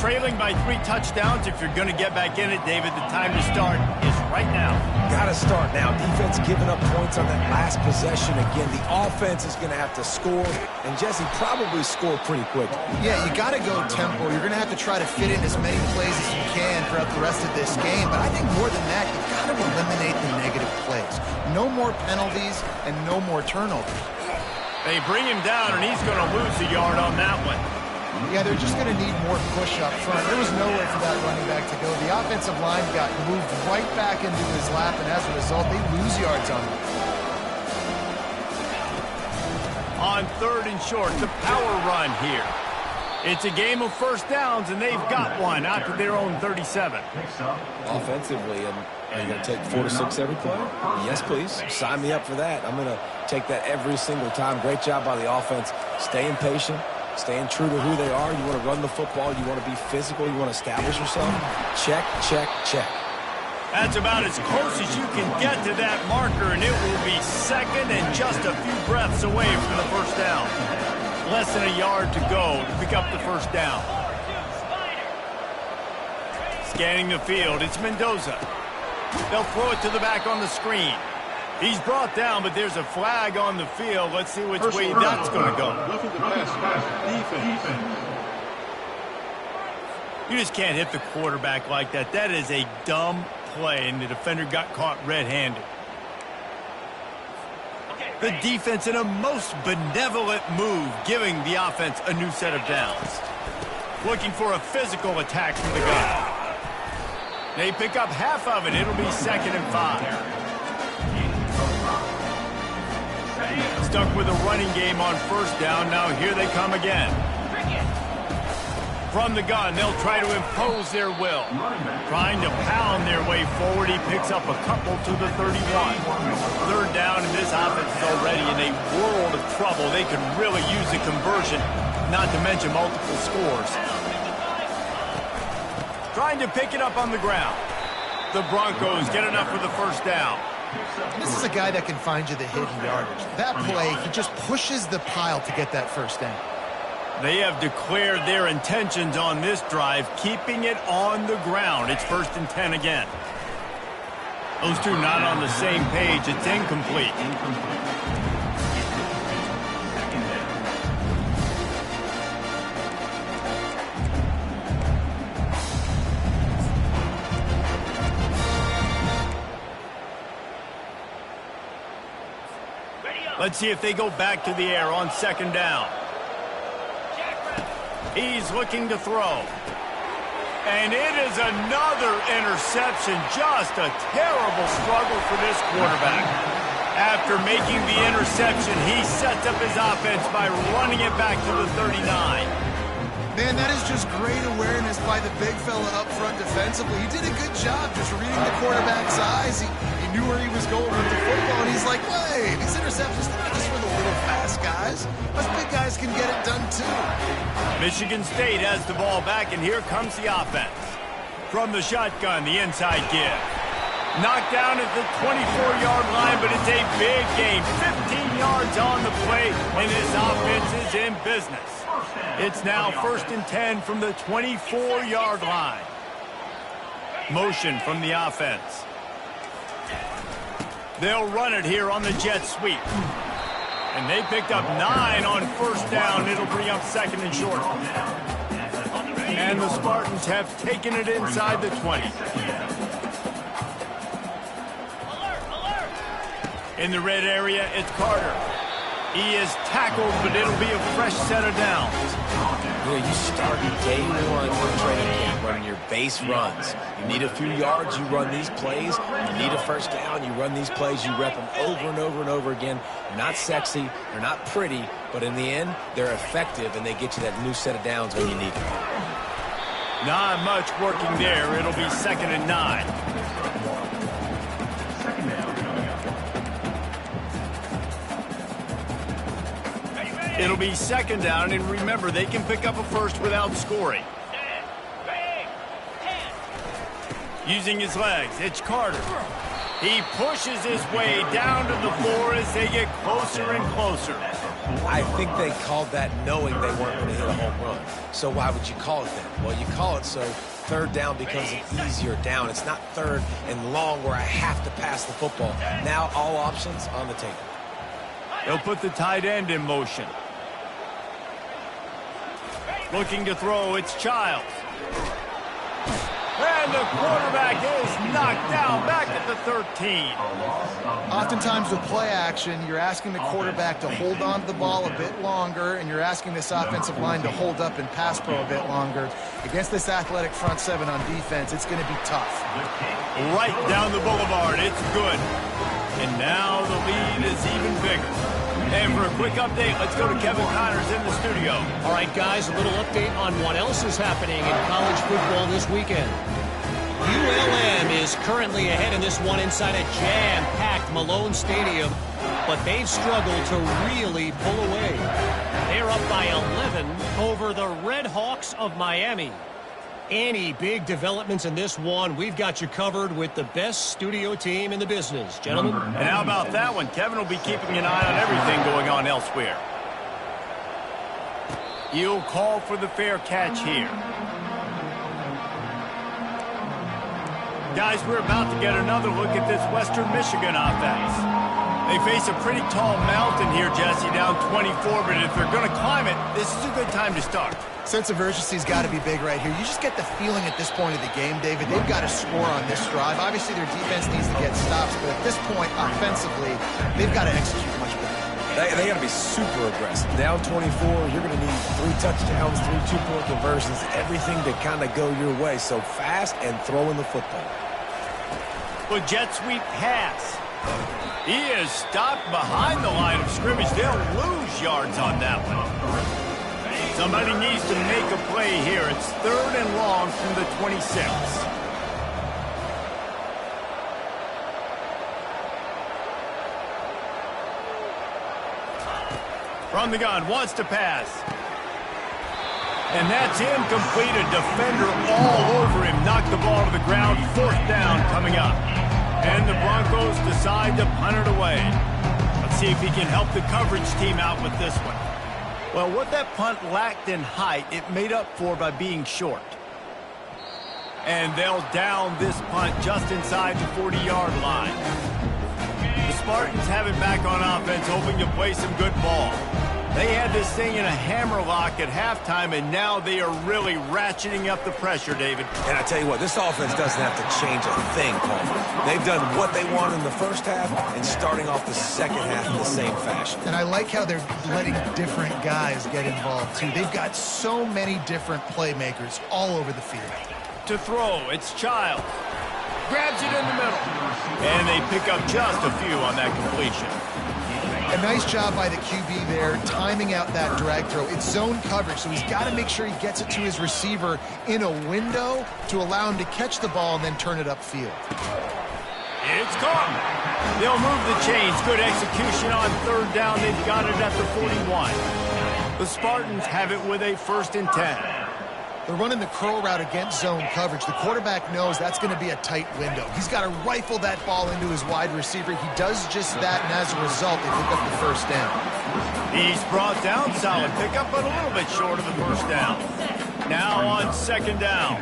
Trailing by 3 touchdowns. If you're going to get back in it, David, the time to start is right now. Got to start now. Defense giving up points on that last possession. Again, the offense is going to have to score, and Jesse probably score pretty quick. Yeah, you got to go tempo. You're going to have to try to fit in as many plays as you can throughout the rest of this game, but I think more than that, you've got to eliminate the negative plays. No more penalties and no more turnovers. They bring him down, and he's going to lose a yard on that one. Yeah, they're just going to need more push up front. There was nowhere for that running back to go. The offensive line got moved right back into his lap, and as a result, they lose yards on him. On 3rd and short, the power run here. It's a game of first downs, and they've got one out to their own 37. Offensively, and are you going to take 4 to 6 every play? Yes, please. Sign me up for that. I'm going to take that every single time. Great job by the offense. Staying patient. Staying true to who they are. You want to run the football. You want to be physical. You want to establish yourself. Check, check, check. That's about as close as you can get to that marker, and it will be second and just a few breaths away from the first down. Less than a yard to go to pick up the first down. Scanning the field, it's Mendoza. They'll throw it to the back on the screen. He's brought down, but there's a flag on the field. Let's see which way that's going to go. You just can't hit the quarterback like that. That is a dumb play, and the defender got caught red-handed. The defense in a most benevolent move, giving the offense a new set of downs. Looking for a physical attack from the gun. They pick up half of it. It'll be 2nd and 5. Stuck with a running game on first down. Now here they come again. From the gun, they'll try to impose their will. Trying to pound their way forward. He picks up a couple to the 31. 3rd down, and this offense is already in a world of trouble. They could really use a conversion, not to mention multiple scores. Trying to pick it up on the ground. The Broncos get enough for the first down. And this is a guy that can find you the hidden yardage. That play, he just pushes the pile to get that first down. They have declared their intentions on this drive, keeping it on the ground. It's 1st and 10 again. Those two not on the same page. It's incomplete. Let's see if they go back to the air on second down. He's looking to throw. And it is another interception. Just a terrible struggle for this quarterback. After making the interception, he sets up his offense by running it back to the 39. Man, that is just great awareness by the big fella up front defensively. He did a good job just reading the quarterback's eyes. He knew where he was going with the football, and he's like, wait, these interceptions, they're not just for the little fast guys. Us big guys can get it done too. Michigan State has the ball back, and here comes the offense. From the shotgun, the inside give. Knocked down at the 24-yard line, but it's a big game. 15 yards on the play, and this offense is in business. It's now 1st and 10 from the 24-yard line. Motion from the offense. They'll run it here on the jet sweep. And they picked up 9 on first down. It'll bring up 2nd and short. And the Spartans have taken it inside the 20. In the red area, it's Carter. He is tackled, but it'll be a fresh set of downs. You start day one of training camp running your base runs. You need a few yards, you run these plays. You need a first down, you run these plays. You rep them over and over and over again. They're not sexy, they're not pretty, but in the end, they're effective, and they get you that new set of downs when you need them. Not much working there. It'll be 2nd and 9. It'll be 2nd down, and remember, they can pick up a first without scoring. Using his legs, it's Carter. He pushes his way down to the floor as they get closer and closer. I think they called that knowing they weren't going to hit a home run. So why would you call it that? Well, you call it so 3rd down becomes an easier down. It's not 3rd and long where I have to pass the football. Now all options on the table. They'll put the tight end in motion. Looking to throw, it's Childs. And the quarterback is knocked down back at the 13. Oftentimes with play action, you're asking the quarterback to hold on to the ball a bit longer, and you're asking this offensive line to hold up and pass pro a bit longer. Against this athletic front 7 on defense, it's going to be tough. Right down the boulevard, it's good. And now the lead is even bigger. And for a quick update, let's go to Kevin Connors in the studio. All right, guys, a little update on what else is happening in college football this weekend. ULM is currently ahead in this one inside a jam-packed Malone Stadium, but they've struggled to really pull away. They're up by 11 over the Red Hawks of Miami. Any big developments in this one, we've got you covered with the best studio team in the business, gentlemen. And how about that one? Kevin will be keeping an eye on everything going on elsewhere. He'll call for the fair catch here. Guys, we're about to get another look at this Western Michigan offense. They face a pretty tall mountain here, Jesse, down 24, but if they're going to climb it, this is a good time to start. Sense of urgency's got to be big right here. You just get the feeling at this point of the game, David, they've got to score on this drive. Obviously, their defense needs to get stops, but at this point, offensively, they've got to execute much better. They got to be super aggressive. Down 24, you're going to need 3 touchdowns, 3 two-point conversions, everything to kind of go your way. So fast and throwing the football. Well, jet sweep pass. He is stopped behind the line of scrimmage. They'll lose yards on that one. Somebody needs to make a play here. It's 3rd and long from the 26. From the gun, wants to pass. And that's incomplete. A defender all over him. Knocked the ball to the ground. 4th down coming up. And the Broncos decide to punt it away. Let's see if he can help the coverage team out with this one. Well, what that punt lacked in height, it made up for by being short. And they'll down this punt just inside the 40-yard line. The Spartans have it back on offense, hoping to play some good ball. They had this thing in a hammerlock at halftime, and now they are really ratcheting up the pressure, David. And I tell you what, this offense doesn't have to change a thing, Palmer. They've done what they want in the first half and starting off the second half in the same fashion. And I like how they're letting different guys get involved, too. They've got so many different playmakers all over the field. To throw, it's Childs. Grabs it in the middle. And they pick up just a few on that completion. A nice job by the QB there, timing out that drag throw. It's zone coverage, so he's got to make sure he gets it to his receiver in a window to allow him to catch the ball and then turn it upfield. It's caught. They'll move the chains. Good execution on third down. They've got it at the 41. The Spartans have it with a 1st and 10. They're running the curl route against zone coverage. The quarterback knows that's going to be a tight window. He's got to rifle that ball into his wide receiver. He does just that, and as a result, they pick up the 1st down. He's brought down. Solid pickup, but a little bit short of the 1st down. Now on 2nd down.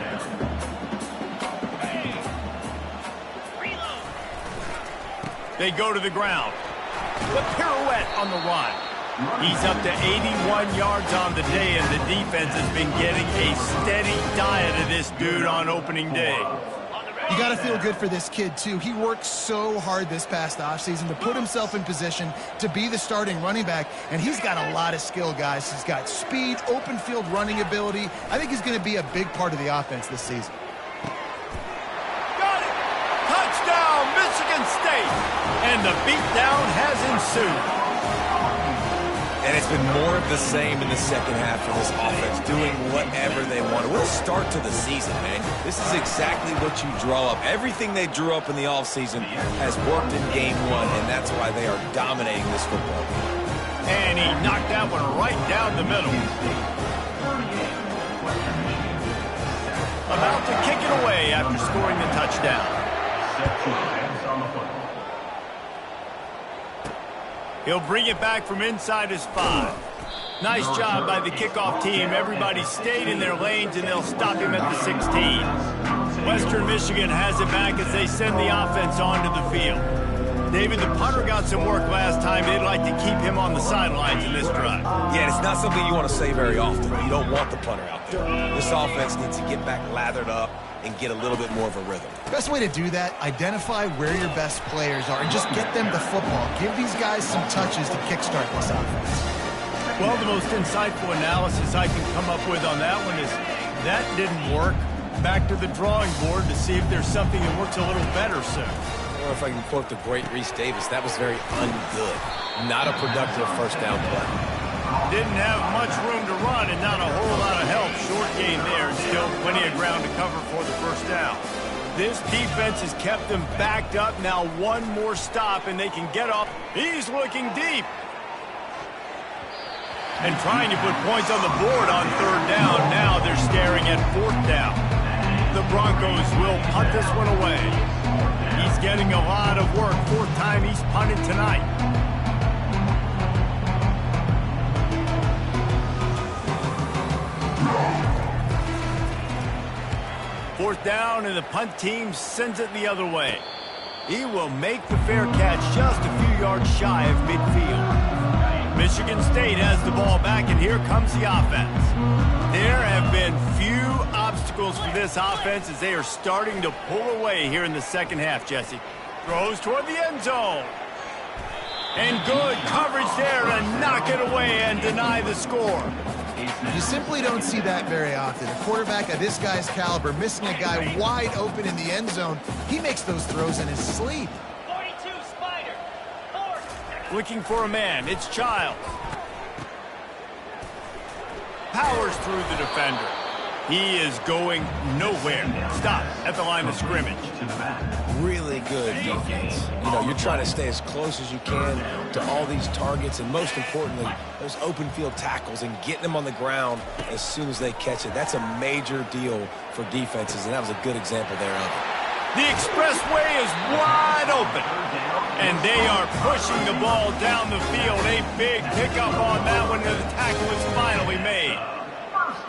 They go to the ground. The pirouette on the run. He's up to 81 yards on the day, and the defense has been getting a steady diet of this dude on opening day. You got to feel good for this kid, too. He worked so hard this past offseason to put himself in position to be the starting running back, and he's got a lot of skill, guys. He's got speed, open field running ability. I think he's going to be a big part of the offense this season. Got it! Touchdown, Michigan State! And the beatdown has ensued. And it's been more of the same in the second half for this offense, doing whatever they want. What a start to the season, man. This is exactly what you draw up. Everything they drew up in the offseason has worked in game 1, and that's why they are dominating this football game. And he knocked that one right down the middle. About to kick it away after scoring the touchdown. He'll bring it back from inside his 5. Nice job by the kickoff team. Everybody stayed in their lanes, and they'll stop him at the 16. Western Michigan has it back as they send the offense onto the field. David, the punter got some work last time. They'd like to keep him on the sidelines in this drive. Yeah, it's not something you want to say very often. You don't want the punter out there. This offense needs to get back lathered up and get a little bit more of a rhythm. Best way to do that, identify where your best players are and just get them the football. Give these guys some touches to kickstart this offense. Well, the most insightful analysis I can come up with on that one is that didn't work. Back to the drawing board to see if there's something that works a little better soon. I don't know if I can quote the great Reese Davis. That was very ungood. Not a productive 1st down play. Didn't have much room to run and not a whole lot of help. Short gain there. Still plenty of ground to cover for the 1st down. This defense has kept them backed up. Now one more stop and they can get off. He's looking deep. And trying to put points on the board on 3rd down. Now they're staring at 4th down. The Broncos will punt this one away. He's getting a lot of work. 4th time he's punted tonight. Fourth down, and the punt team sends it the other way. He will make the fair catch just a few yards shy of midfield. Michigan State has the ball back, and here comes the offense. There have been few obstacles for this offense as they are starting to pull away here in the second half, Jesse. Throws toward the end zone. And good coverage there to knock it away and deny the score. You simply don't see that very often. A quarterback of this guy's caliber missing a guy wide open in the end zone. He makes those throws in his sleep. 42 Spider. Looking for a man. It's Childs. Powers through the defender. He is going nowhere. Stop at the line of scrimmage. Really good defense. You know, you're trying to stay as close as you can to all these targets, and most importantly, those open field tackles and getting them on the ground as soon as they catch it. That's a major deal for defenses, and that was a good example there of it. The expressway is wide open, and they are pushing the ball down the field. A big pickup on that one, and the tackle is finally made.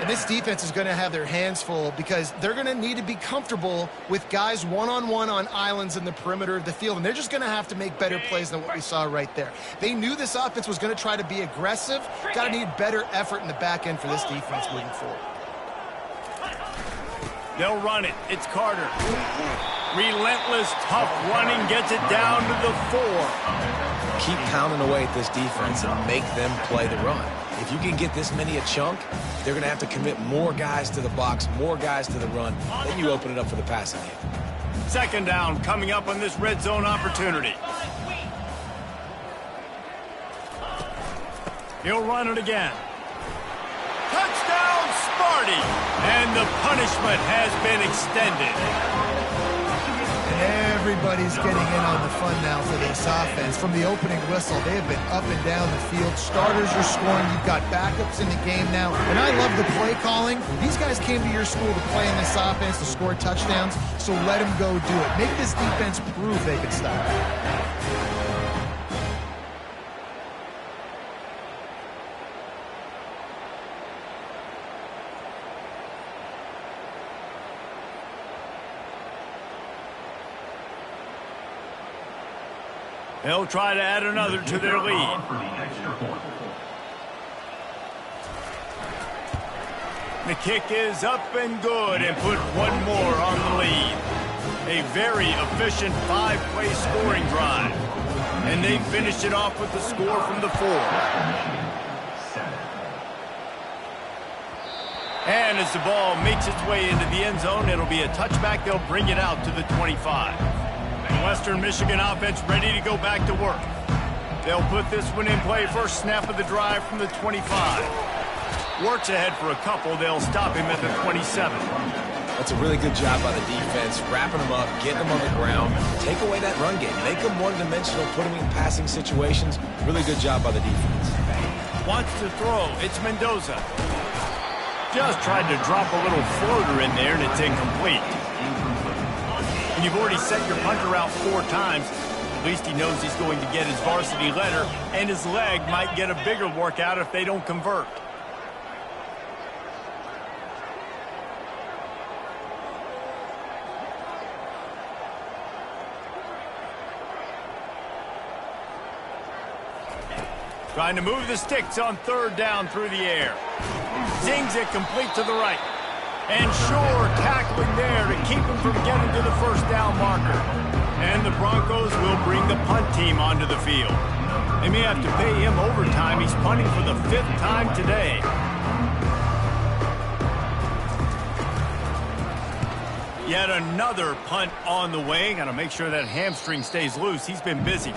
And this defense is going to have their hands full because they're going to need to be comfortable with guys one-on-one on islands in the perimeter of the field, and they're just going to have to make better plays than what we saw right there. They knew this offense was going to try to be aggressive. Got to need better effort in the back end for this defense moving forward. They'll run it. It's Carter. Relentless, tough running, gets it down to the 4. Keep pounding away at this defense and make them play the run. If you can get this many a chunk, they're going to have to commit more guys to the box, more guys to the run. Then you open it up for the passing game. Second down coming up on this red zone opportunity. He'll run it again. Touchdown, Sparty! And the punishment has been extended. Everybody's getting in on the fun now for this offense. From the opening whistle, they have been up and down the field. Starters are scoring. You've got backups in the game now. And I love the play calling. These guys came to your school to play in this offense to score touchdowns, so let them go do it. Make this defense prove they can stop it. They'll try to add another to their lead. The kick is up and good and put one more on the lead. A very efficient 5-play scoring drive. And they finished it off with the score from the 4. And as the ball makes its way into the end zone, it'll be a touchback. They'll bring it out to the 25. The Western Michigan offense ready to go back to work. They'll put this one in play. First snap of the drive from the 25. Works ahead for a couple. They'll stop him at the 27. That's a really good job by the defense, wrapping them up, getting them on the ground. Take away that run game. Make them one-dimensional, put them in passing situations. Really good job by the defense. Wants to throw. It's Mendoza. Just tried to drop a little floater in there, and it's incomplete. You've already sent your punter out 4 times. At least he knows he's going to get his varsity letter, and his leg might get a bigger workout if they don't convert. Trying to move the sticks on third down through the air. Zings it complete to the right. And Shore tackling there to keep him from getting to the first down marker. And the Broncos will bring the punt team onto the field. They may have to pay him overtime. He's punting for the 5th time today. Yet another punt on the way. Got to make sure that hamstring stays loose. He's been busy.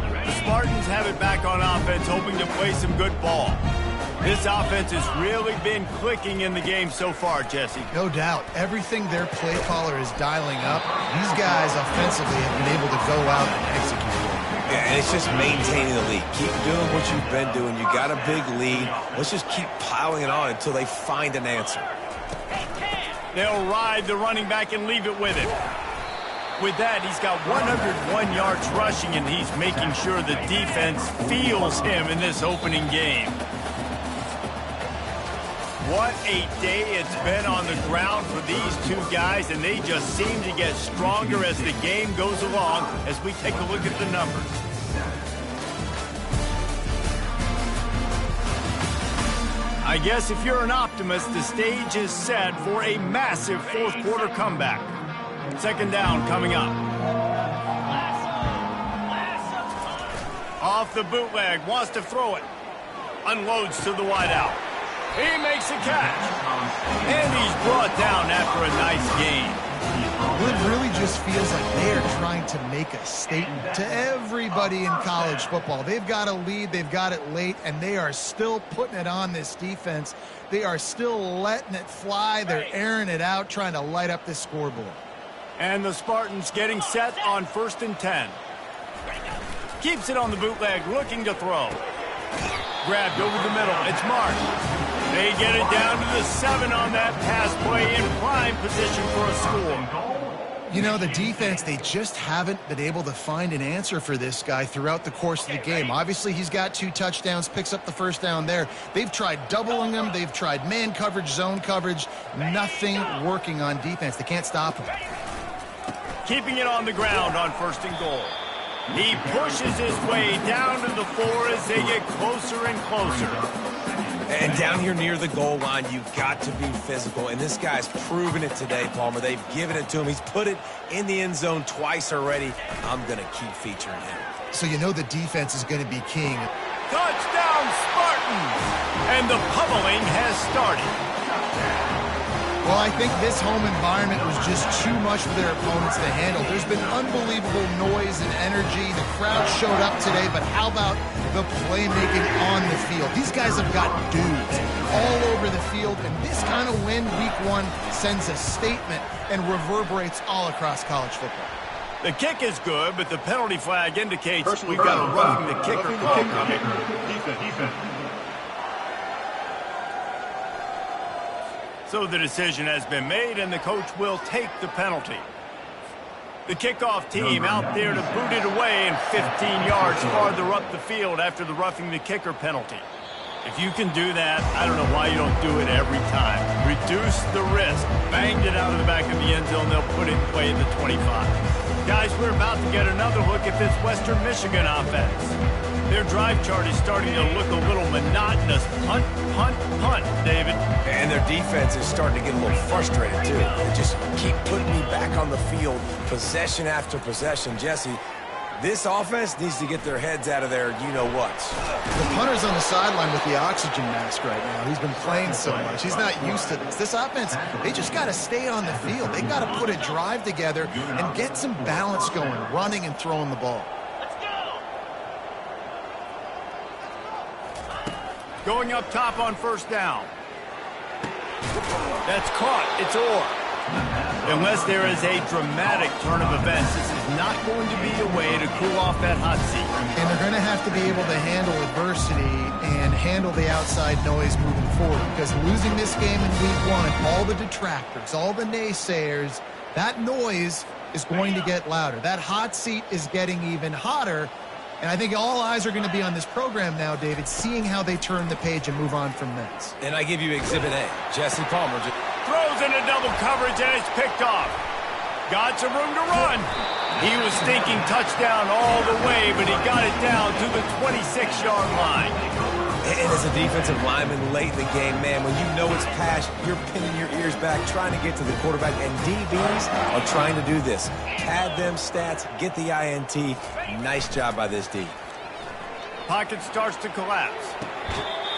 The Spartans have it back on offense, hoping to play some good ball. This offense has really been clicking in the game so far, Jesse. No doubt. Everything their play caller is dialing up, these guys offensively have been able to go out and execute. Yeah, and it's just maintaining the lead. Keep doing what you've been doing. You got a big lead. Let's just keep piling it on until they find an answer. They'll ride the running back and leave it with him. With that, he's got 101 yards rushing, and he's making sure the defense feels him in this opening game. What a day it's been on the ground for these 2 guys, and they just seem to get stronger as the game goes along as we take a look at the numbers. I guess if you're an optimist, the stage is set for a massive 4th quarter comeback. Second down coming up. Off the bootleg, wants to throw it. Unloads to the wideout. He makes a catch. And he's brought down after a nice gain. It really just feels like they are trying to make a statement to everybody in college football. They've got a lead, they've got it late, and they are still putting it on this defense. They are still letting it fly. They're airing it out, trying to light up this scoreboard. And the Spartans getting set on 1st and 10. Keeps it on the bootleg, looking to throw. Grabbed over the middle. It's Mark. They get it down to the 7 on that pass play, in prime position for a score. You know, the defense, they just haven't been able to find an answer for this guy throughout the course of the game. Obviously, he's got 2 touchdowns, picks up the first down there. They've tried doubling him. They've tried man coverage, zone coverage. Nothing working on defense. They can't stop him. Keeping it on the ground on 1st and goal. He pushes his way down to the 4 as they get closer and closer. And down here near the goal line, you've got to be physical. And this guy's proven it today, Palmer. They've given it to him. He's put it in the end zone twice already. I'm going to keep featuring him. So you know the defense is going to be king. Touchdown, Spartans! And the pummeling has started. Well, I think this home environment was just too much for their opponents to handle. There's been unbelievable noise and energy. The crowd showed up today, but how about the playmaking on the field? These guys have got dudes all over the field, and this kind of win week 1 sends a statement and reverberates all across college football. The kick is good, but the penalty flag indicates we've got a roughing the kicker call coming. Defense. So the decision has been made, and the coach will take the penalty. The kickoff team out there to boot it away and 15 yards farther up the field after the roughing the kicker penalty. If you can do that, I don't know why you don't do it every time. Reduce the risk. Banged it out of the back of the end zone. They'll put it in play at the 25. Guys, we're about to get another look at this Western Michigan offense. Their drive chart is starting to look a little monotonous. Punt, punt, punt, David. And their defense is starting to get a little frustrated, too. They just keep putting me back on the field, possession after possession. Jesse, this offense needs to get their heads out of their you-know-whats. The punter's on the sideline with the oxygen mask right now. He's been playing so much. He's not used to this. This offense, they just got to stay on the field. They got to put a drive together and get some balance going, running and throwing the ball. Going up top on 1st down. That's caught. It's Orr. Unless there is a dramatic turn of events, this is not going to be a way to cool off that hot seat. And they're going to have to be able to handle adversity and handle the outside noise moving forward, because losing this game in week 1, all the detractors, all the naysayers, that noise is going to get louder. That hot seat is getting even hotter. And I think all eyes are going to be on this program now, David, seeing how they turn the page and move on from this. And I give you Exhibit A. Jesse Palmer throws into double coverage, and it's picked off. Got some room to run. He was thinking touchdown all the way, but he got it down to the 26-yard line. And as a defensive lineman late in the game, man, when you know it's pass, you're pinning your ears back, trying to get to the quarterback, and DBs are trying to do this. Pad them stats, get the INT. Nice job by this D. Pocket starts to collapse.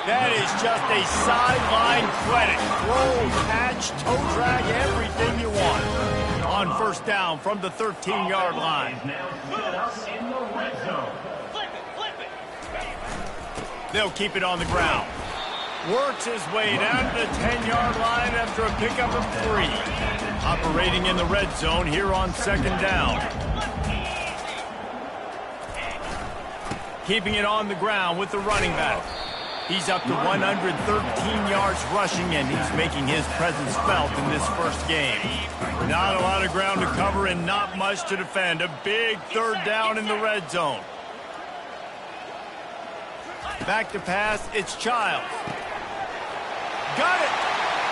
That is just a sideline credit. Throw, catch, toe drag, everything you want. On 1st down from the 13-yard line. They'll keep it on the ground. Works his way down to the 10-yard line after a pickup of 3. Operating in the red zone here on 2nd down. Keeping it on the ground with the running back. He's up to 113 yards rushing, and he's making his presence felt in this first game. Not a lot of ground to cover and not much to defend. A big 3rd down in the red zone. Back to pass, it's Childs. Got it!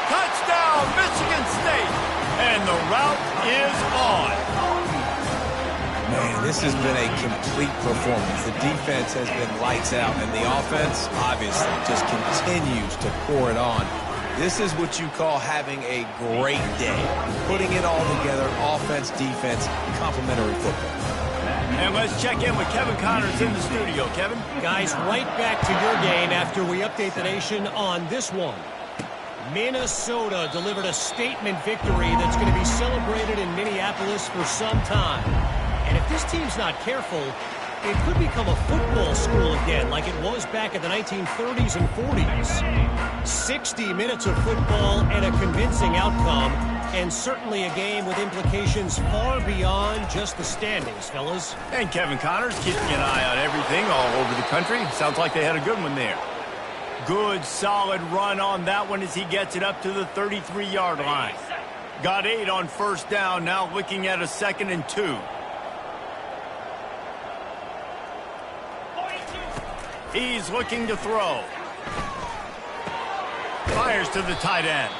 Touchdown, Michigan State! And the route is on. Man, this has been a complete performance. The defense has been lights out, and the offense, obviously, just continues to pour it on. This is what you call having a great day. Putting it all together, offense, defense, complementary football. And let's check in with Kevin Connors in the studio. Kevin? Guys, right back to your game after we update the nation on this one. Minnesota delivered a statement victory that's going to be celebrated in Minneapolis for some time. And if this team's not careful, it could become a football school again like it was back in the 1930s and 40s. 60 minutes of football and a convincing outcome, and certainly a game with implications far beyond just the standings, fellas. And Kevin Connors keeping an eye on everything all over the country. Sounds like they had a good one there. Good, solid run on that one as he gets it up to the 33-yard line. Got 8 on first down, now looking at a 2nd and 2. 42. He's looking to throw. Fires to the tight end.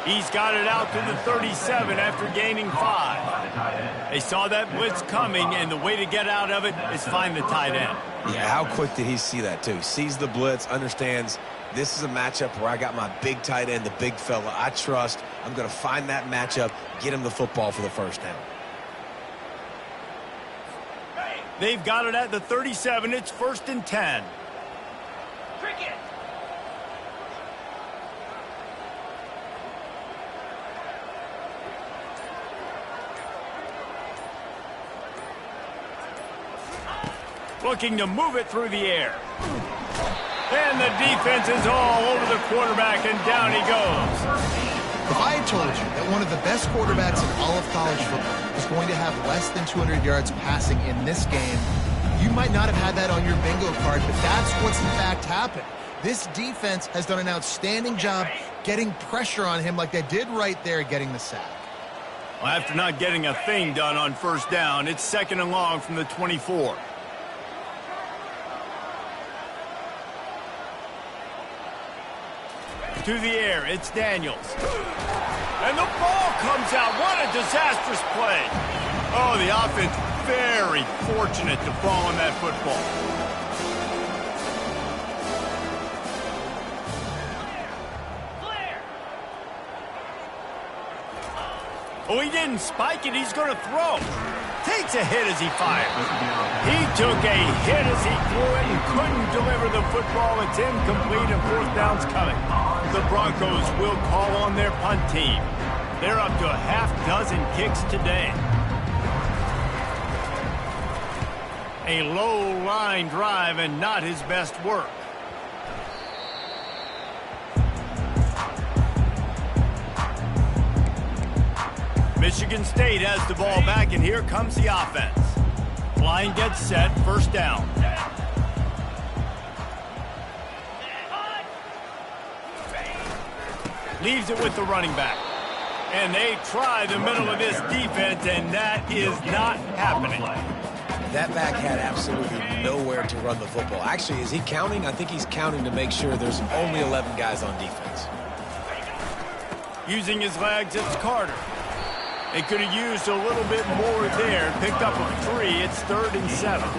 He's got it out to the 37 after gaining 5. They saw that blitz coming, and the way to get out of it is find the tight end. Yeah, how quick did he see that, too? Sees the blitz, understands this is a matchup where I got my big tight end, the big fella I trust. I'm going to find that matchup, get him the football for the first down. They've got it at the 37. It's 1st and 10. Cricket. Looking to move it through the air. And the defense is all over the quarterback, and down he goes. If I had told you that one of the best quarterbacks in all of college football was going to have less than 200 yards passing in this game, you might not have had that on your bingo card, but that's what's in fact happened. This defense has done an outstanding job getting pressure on him like they did right there getting the sack. Well, after not getting a thing done on first down, it's 2nd and long from the 24. To the air, it's Daniels. And the ball comes out. What a disastrous play. Oh, the offense very fortunate to fall on that football. Clear. Oh, he didn't spike it. He's going to throw. Takes a hit as he fires. He took a hit as he threw it and couldn't deliver the football. It's incomplete and 4th down's coming. The Broncos will call on their punt team. They're up to a half-dozen kicks today. A low-line drive and not his best work. Michigan State has the ball back, and here comes the offense. Line gets set, 1st down. Leaves it with the running back. And they try the middle of this defense, and that is not happening. That back had absolutely nowhere to run the football. Actually, is he counting? I think he's counting to make sure there's only 11 guys on defense. Using his legs, it's Carter. They could have used a little bit more there. Picked up a 3. It's 3rd and 7.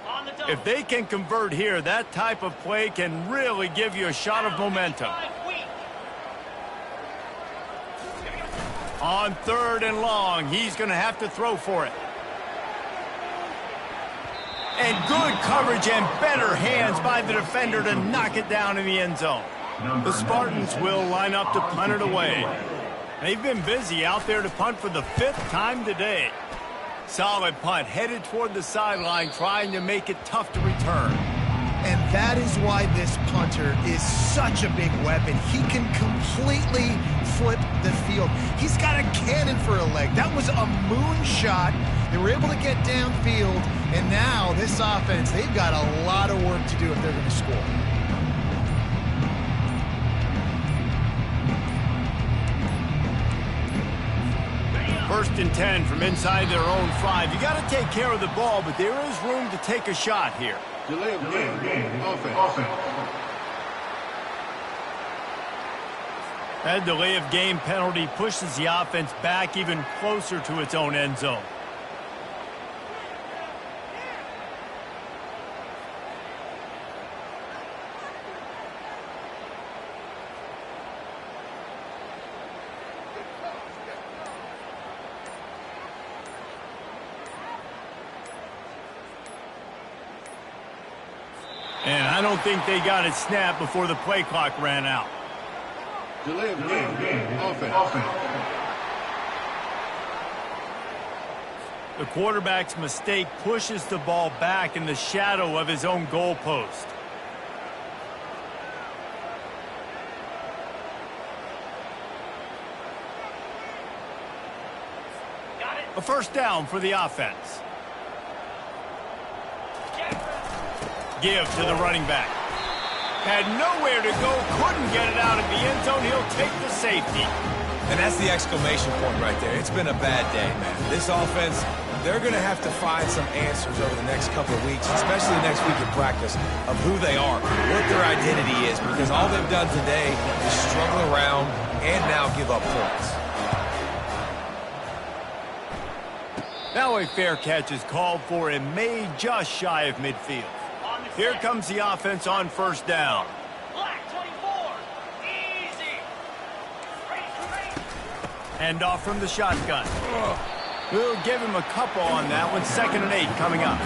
On the double. If they can convert here, that type of play can really give you a shot of momentum. Weak. On 3rd and long, he's going to have to throw for it. And good coverage and better hands by the defender to knock it down in the end zone. The Spartans will line up to punt it away. They've been busy out there to punt for the 5th time today. Solid punt, headed toward the sideline, trying to make it tough to return. And that is why this punter is such a big weapon. He can completely flip the field. He's got a cannon for a leg. That was a moonshot. They were able to get downfield, and now this offense, they've got a lot of work to do if they're going to score. First and 10 from inside their own 5. You got to take care of the ball, but there is room to take a shot here. Delay of game. Offense. That delay of game penalty pushes the offense back even closer to its own end zone. And I don't think they got it snapped before the play clock ran out. Delay of game. Offense. The quarterback's mistake pushes the ball back in the shadow of his own goal post. Got it. A first down for the offense. Give to the running back. Had nowhere to go, couldn't get it out of the end zone. He'll take the safety. And that's the exclamation point right there. It's been a bad day, man. This offense, they're going to have to find some answers over the next couple of weeks, especially next week in practice, of who they are, what their identity is, because all they've done today is struggle around and now give up points. Now a fair catch is called for and made just shy of midfield. Here comes the offense on first down. Black 24. Easy. Hand off from the shotgun. We'll give him a couple on that one. 2nd and 8 coming up.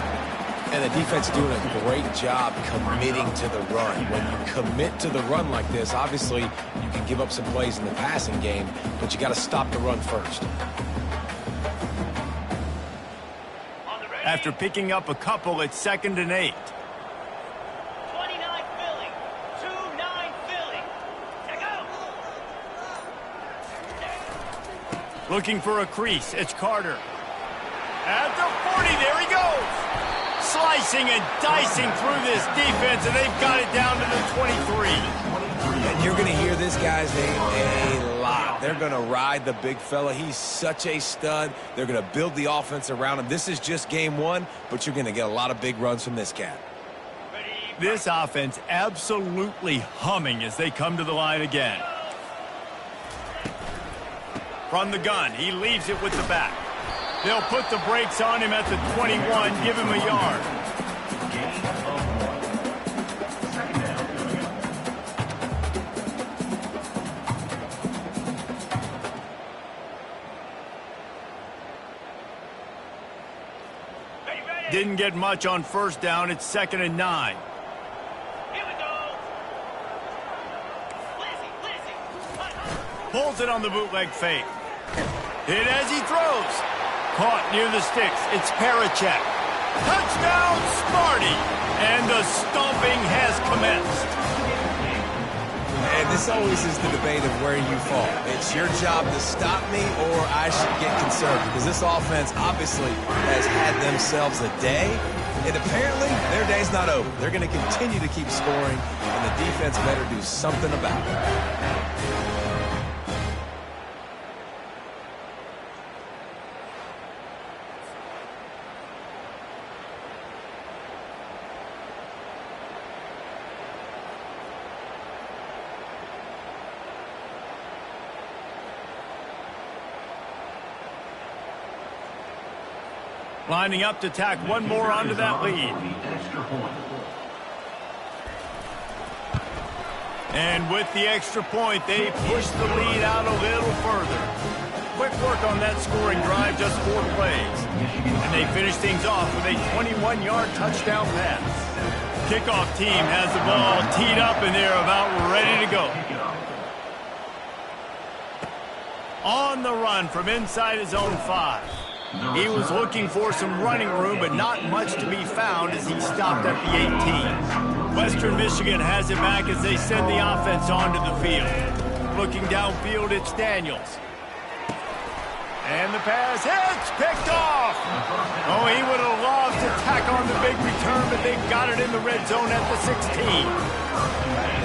And the defense doing a great job committing to the run. When you commit to the run like this, obviously you can give up some plays in the passing game, but you got to stop the run first. After picking up a couple, it's 2nd and 8. 29 Philly. 2-9 Philly. Check out. Looking for a crease. It's Carter. At the 40, there he goes. Slicing and dicing through this defense, and they've got it down to the 23. And you're going to hear this guy's name a lot. They're going to ride the big fella. He's such a stud. They're going to build the offense around him. This is just game one, but you're going to get a lot of big runs from this cat. This offense absolutely humming as they come to the line again. From the gun, he leaves it with the back. They'll put the brakes on him at the 21, give him a yard. Didn't get much on first down. It's 2nd and 9. Here we go. Lizzie. Pulls it on the bootleg fake. Hit as he throws. Caught near the sticks. It's Parachek. Touchdown, Smarty. And the stomping has commenced. And this always is the debate of where you fall. It's your job to stop me or I should get conservative, because this offense obviously has had themselves a day, and apparently their day's not over. They're going to continue to keep scoring, and the defense better do something about it. Lining up to tack one more onto that lead. And with the extra point, they push the lead out a little further. Quick work on that scoring drive, just 4 plays. And they finish things off with a 21-yard touchdown pass. Kickoff team has the ball teed up, and they're about ready to go. On the run from inside his own 5. He was looking for some running room, but not much to be found as he stopped at the 18. Western Michigan has it back as they send the offense onto the field. Looking downfield, it's Daniels. And the pass hits, picked off. Oh, he would have loved to tack on the big return, but they got it in the red zone at the 16.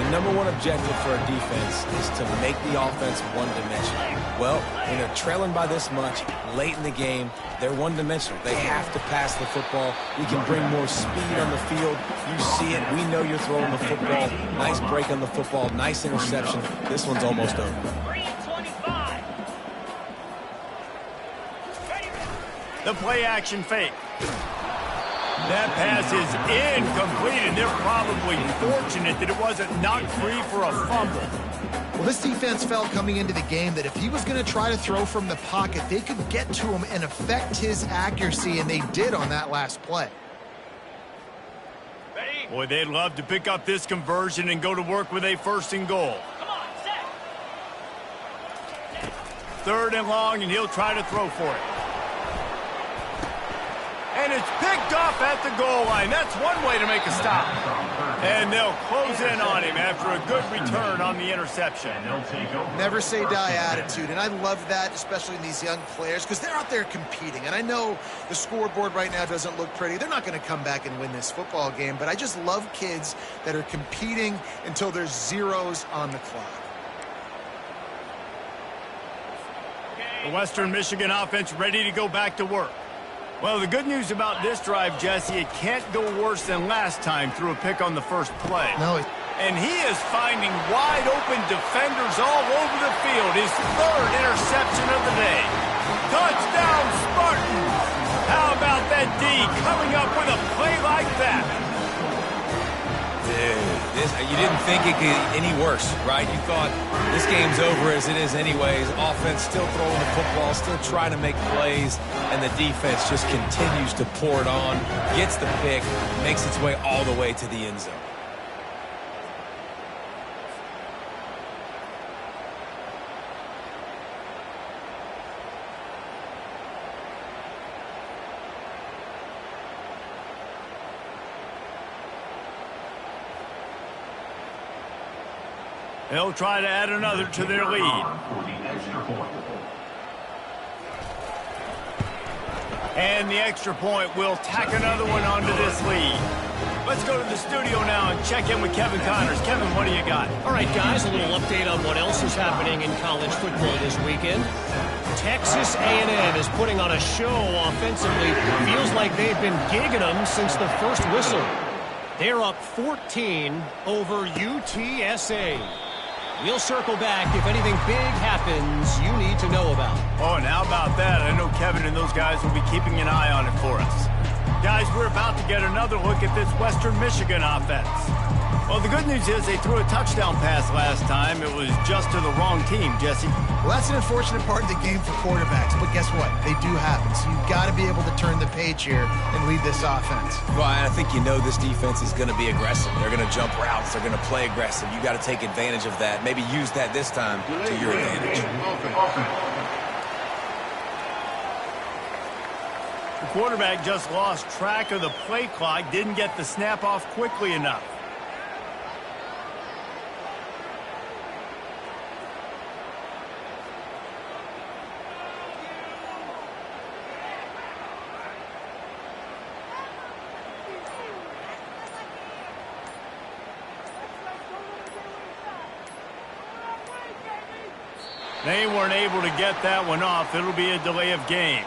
The number one objective for a defense is to make the offense one-dimensional. Well, when they're trailing by this much late in the game, they're one-dimensional. They have to pass the football. We can bring more speed on the field. You see it. We know you're throwing the football. Nice break on the football. Nice interception. This one's almost over. 325. The play-action fake. That pass is incomplete, and they're probably fortunate that it wasn't knocked free for a fumble. Well, this defense felt coming into the game that if he was going to try to throw from the pocket, they could get to him and affect his accuracy, and they did on that last play. Ready? Boy, they'd love to pick up this conversion and go to work with a 1st and goal. Come on, set. 3rd and long, and he'll try to throw for it. And it's picked off at the goal line. That's one way to make a stop. And they'll close in on him after a good return on the interception. Never say die attitude, and I love that, especially in these young players, because they're out there competing. And I know the scoreboard right now doesn't look pretty. They're not going to come back and win this football game, but I just love kids that are competing until there's zeros on the clock. The Western Michigan offense ready to go back to work. Well, the good news about this drive, Jesse, it can't go worse than last time through a pick on the first play. No. And he is finding wide-open defenders all over the field. His third interception of the day. Touchdown, Spartans! How about that D coming up with a play like that? Dude, you didn't think it could get any worse, right? You thought this game's over as it is anyways. Offense still throwing the football, still trying to make plays, and the defense just continues to pour it on, gets the pick, makes its way all the way to the end zone. They'll try to add another to their lead. And the extra point will tack another one onto this lead. Let's go to the studio now and check in with Kevin Connors. Kevin, what do you got? All right, guys, a little update on what else is happening in college football this weekend. Texas A&M is putting on a show offensively. Feels like they've been gigging them since the first whistle. They're up 14 over UTSA. We'll circle back if anything big happens you need to know about. Oh, and how about that? I know Kevin and those guys will be keeping an eye on it for us. Guys, we're about to get another look at this Western Michigan offense. Well, the good news is they threw a touchdown pass last time. It was just to the wrong team, Jesse. Well, that's an unfortunate part of the game for quarterbacks, but guess what? They do happen, so you've got to be able to turn the page here and lead this offense. Well, I think you know this defense is going to be aggressive. They're going to jump routes. They're going to play aggressive. You got to take advantage of that. Maybe use that this time to your advantage. The quarterback just lost track of the play clock, didn't get the snap off quickly enough. They weren't able to get that one off. It'll be a delay of game.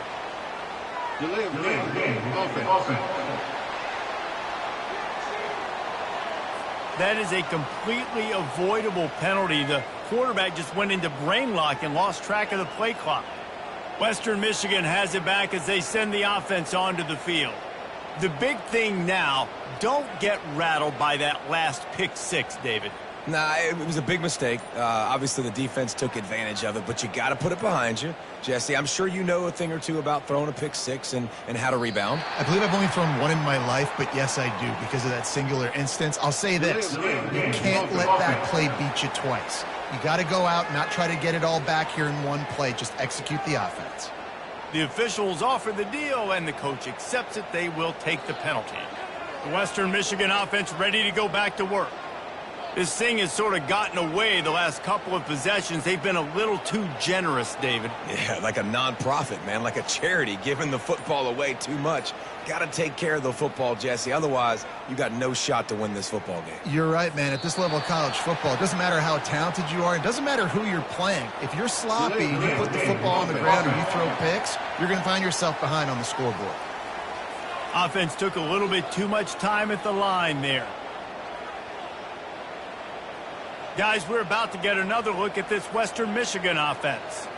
Delay of game. Offense. That is a completely avoidable penalty. The quarterback just went into brain lock and lost track of the play clock. Western Michigan has it back as they send the offense onto the field. The big thing now, don't get rattled by that last pick six, David. Nah, it was a big mistake. Obviously, the defense took advantage of it, but you got to put it behind you. Jesse, I'm sure you know a thing or two about throwing a pick six and how to rebound. I believe I've only thrown one in my life, but yes, I do because of that singular instance. I'll say this. You can't let that play beat you twice. You got to go out, not try to get it all back here in one play. Just execute the offense. The officials offer the deal, and the coach accepts it. They will take the penalty. The Western Michigan offense ready to go back to work. This thing has sort of gotten away the last couple of possessions. They've been a little too generous, David. Yeah, like a nonprofit, man, like a charity, giving the football away too much. Got to take care of the football, Jesse. Otherwise, you got no shot to win this football game. You're right, man. At this level of college football, it doesn't matter how talented you are. It doesn't matter who you're playing. If you're sloppy and you put the football on the ground or you throw picks, you're going to find yourself behind on the scoreboard. Offense took a little bit too much time at the line there. Guys, we're about to get another look at this Western Michigan offense.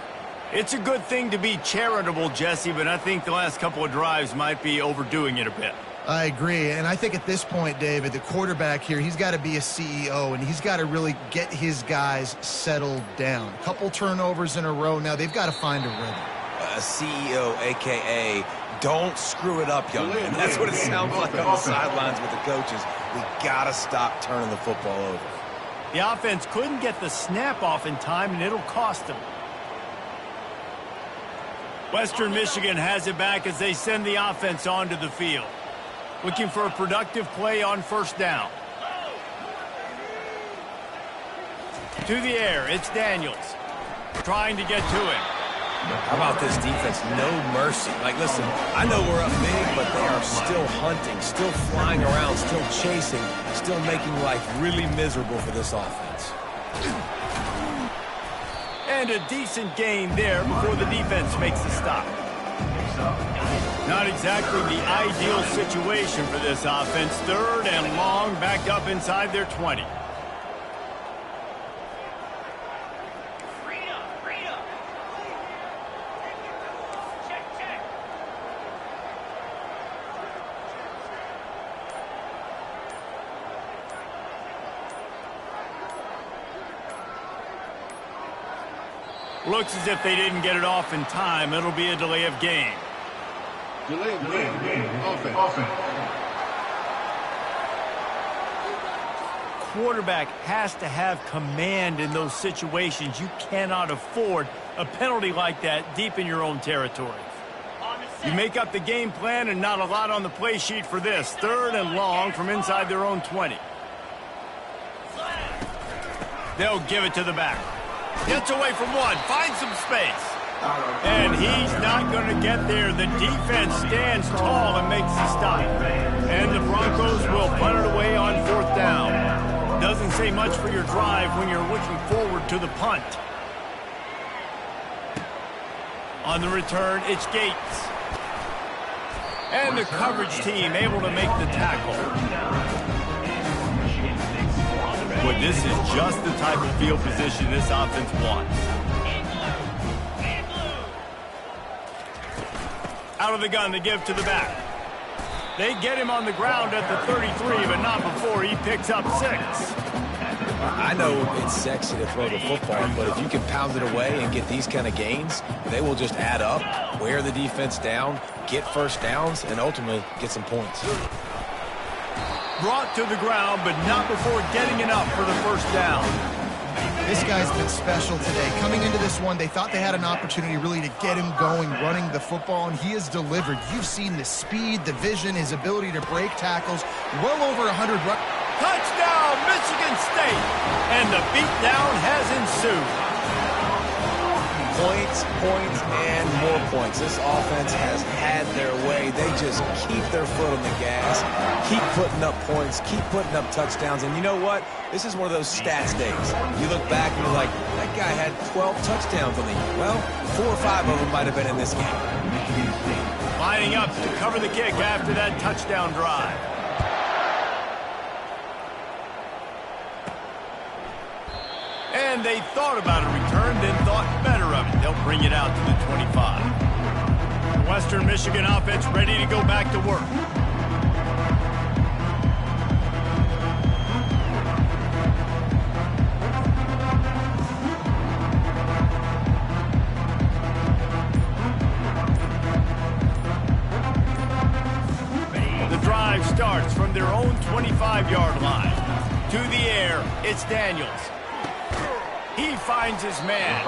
It's a good thing to be charitable, Jesse, but I think the last couple of drives might be overdoing it a bit. I agree, and I think at this point, David, the quarterback here, he's got to be a CEO, and he's got to really get his guys settled down. A couple turnovers in a row now. They've got to find a rhythm. A CEO, a.k.a. don't screw it up, young man. That's what it sounds like on the sidelines with the coaches. We got to stop turning the football over. The offense couldn't get the snap off in time, and it'll cost them. Western Michigan has it back as they send the offense onto the field. Looking for a productive play on first down. To the air, it's Daniels. Trying to get to him. How about this defense? No mercy. Like, listen, I know we're up big, but they are still hunting, still flying around, still chasing, still making life really miserable for this offense. And a decent gain there before the defense makes the stop. Not exactly the ideal situation for this offense. 3rd and long, back up inside their 20. Looks as if they didn't get it off in time. It'll be a delay of game. Delay of game. Offense. Quarterback has to have command in those situations. You cannot afford a penalty like that deep in your own territory. You make up the game plan and not a lot on the play sheet for this. 3rd and long from inside their own 20. They'll give it to the back. Gets away from one, finds some space. And he's not going to get there. The defense stands tall and makes the stop. And the Broncos will punt it away on 4th down. Doesn't say much for your drive when you're looking forward to the punt. On the return, it's Gates. And the coverage team able to make the tackle. But this is just the type of field position this offense wants. Out of the gun to give to the back. They get him on the ground at the 33, but not before he picks up 6. I know it's sexy to throw the football, but if you can pound it away and get these kind of gains, they will just add up, wear the defense down, get first downs, and ultimately get some points. Brought to the ground, but not before getting enough for the first down. This guy's been special today. Coming into this one, they thought they had an opportunity really to get him going, running the football, and he has delivered. You've seen the speed, the vision, his ability to break tackles. Well over 100 runs. Touchdown, Michigan State! And the beatdown has ensued. Points, and more points. This offense has had their way. They just keep their foot on the gas, keep putting up points, keep putting up touchdowns. And you know what? This is one of those stats days. You look back and you're like, that guy had 12 touchdowns on the year. Well, 4 or 5 of them might have been in this game. Lining up to cover the kick after that touchdown drive. And they thought about a return, then thought better of it. They'll bring it out to the 25. The Western Michigan offense ready to go back to work. The drive starts from their own 25-yard line. To the air, it's Daniels. He finds his man.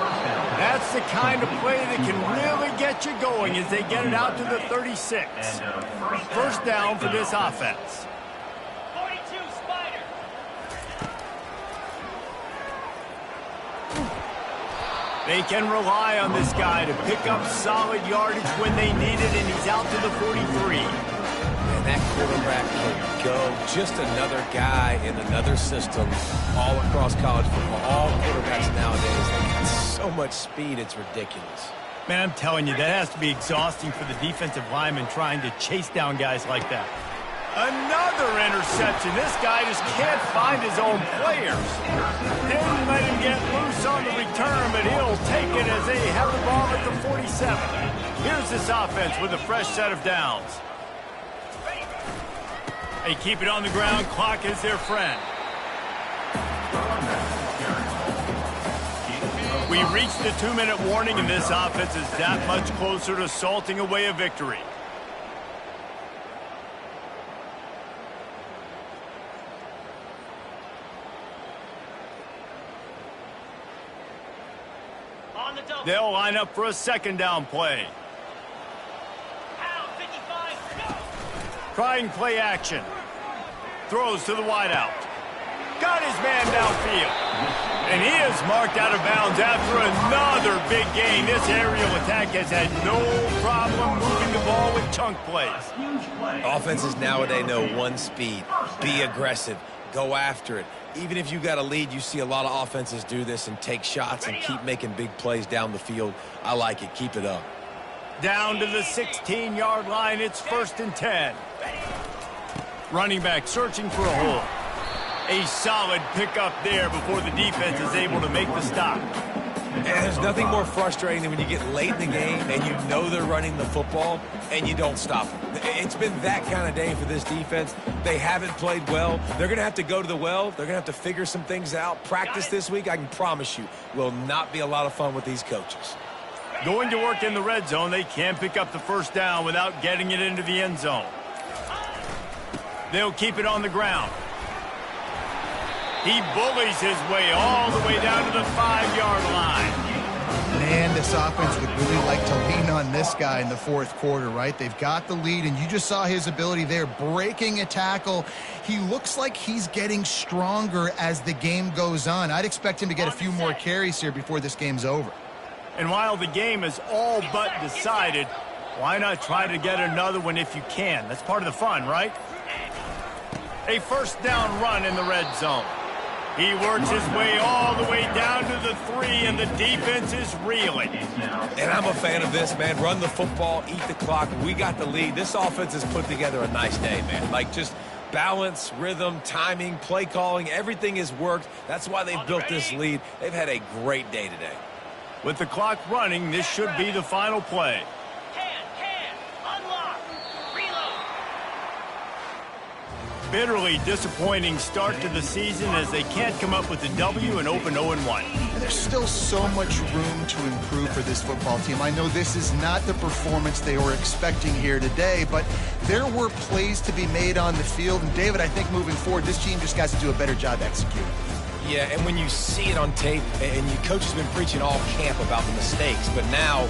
That's the kind of play that can really get you going as they get it out to the 36. First down for this offense. 42 Spider. They can rely on this guy to pick up solid yardage when they need it, and he's out to the 43. And that quarterback can go. Just another guy in another system all across college football. All quarterbacks nowadays, they got so much speed, it's ridiculous. Man, I'm telling you, that has to be exhausting for the defensive lineman trying to chase down guys like that. Another interception. This guy just can't find his own players. Didn't let him get loose on the return, but he'll take it as they have the ball at the 47. Here's this offense with a fresh set of downs. They keep it on the ground. Clock is their friend. We reached the 2-minute warning, and this offense is that much closer to salting away a victory. On the double. They'll line up for a second down play. Pound 55. Go. Trying play action. Throws to the wideout. Got his man downfield. And he is marked out of bounds after another big gain. This aerial attack has had no problem moving the ball with chunk plays. Offenses nowadays know one speed. Be aggressive. Go after it. Even if you got a lead, you see a lot of offenses do this and take shots and keep making big plays down the field. I like it. Keep it up. Down to the 16-yard line. It's 1st and 10. Running back searching for a hole. A solid pickup there before the defense is able to make the stop. And there's nothing more frustrating than when you get late in the game and you know they're running the football and you don't stop them. It's been that kind of day for this defense. They haven't played well. They're going to have to go to the well. They're going to have to figure some things out. Practice this week, I can promise you, will not be a lot of fun with these coaches. Going to work in the red zone, they can't pick up the first down without getting it into the end zone. They'll keep it on the ground. He bullies his way all the way down to the 5-yard line. Man, this offense would really like to lean on this guy in the fourth quarter, right? They've got the lead, and you just saw his ability there, breaking a tackle. He looks like he's getting stronger as the game goes on. I'd expect him to get a few more carries here before this game's over. And while the game is all but decided, why not try to get another one if you can? That's part of the fun, right? A first down run in the red zone. He works his way all the way down to the 3, and the defense is reeling. And I'm a fan of this, man. Run the football, eat the clock. We got the lead. This offense has put together a nice day, man. Like, just balance, rhythm, timing, play calling, everything has worked. That's why they've built this lead. They've had a great day today. With the clock running, this should be the final play. Unlock. Reload. Bitterly disappointing start to the season as they can't come up with a W and open 0-1. There's still so much room to improve for this football team. I know this is not the performance they were expecting here today, but there were plays to be made on the field. And, David, I think moving forward, this team just got to do a better job executing. Yeah, and when you see it on tape, and your coach has been preaching all camp about the mistakes, but now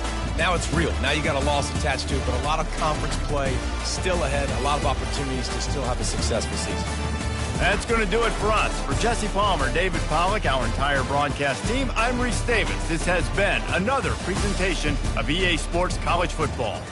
it's real. Now you got a loss attached to it, but a lot of conference play still ahead, a lot of opportunities to still have a successful season. That's going to do it for us. For Jesse Palmer, David Pollack, our entire broadcast team, I'm Reese Davis. This has been another presentation of EA Sports College Football.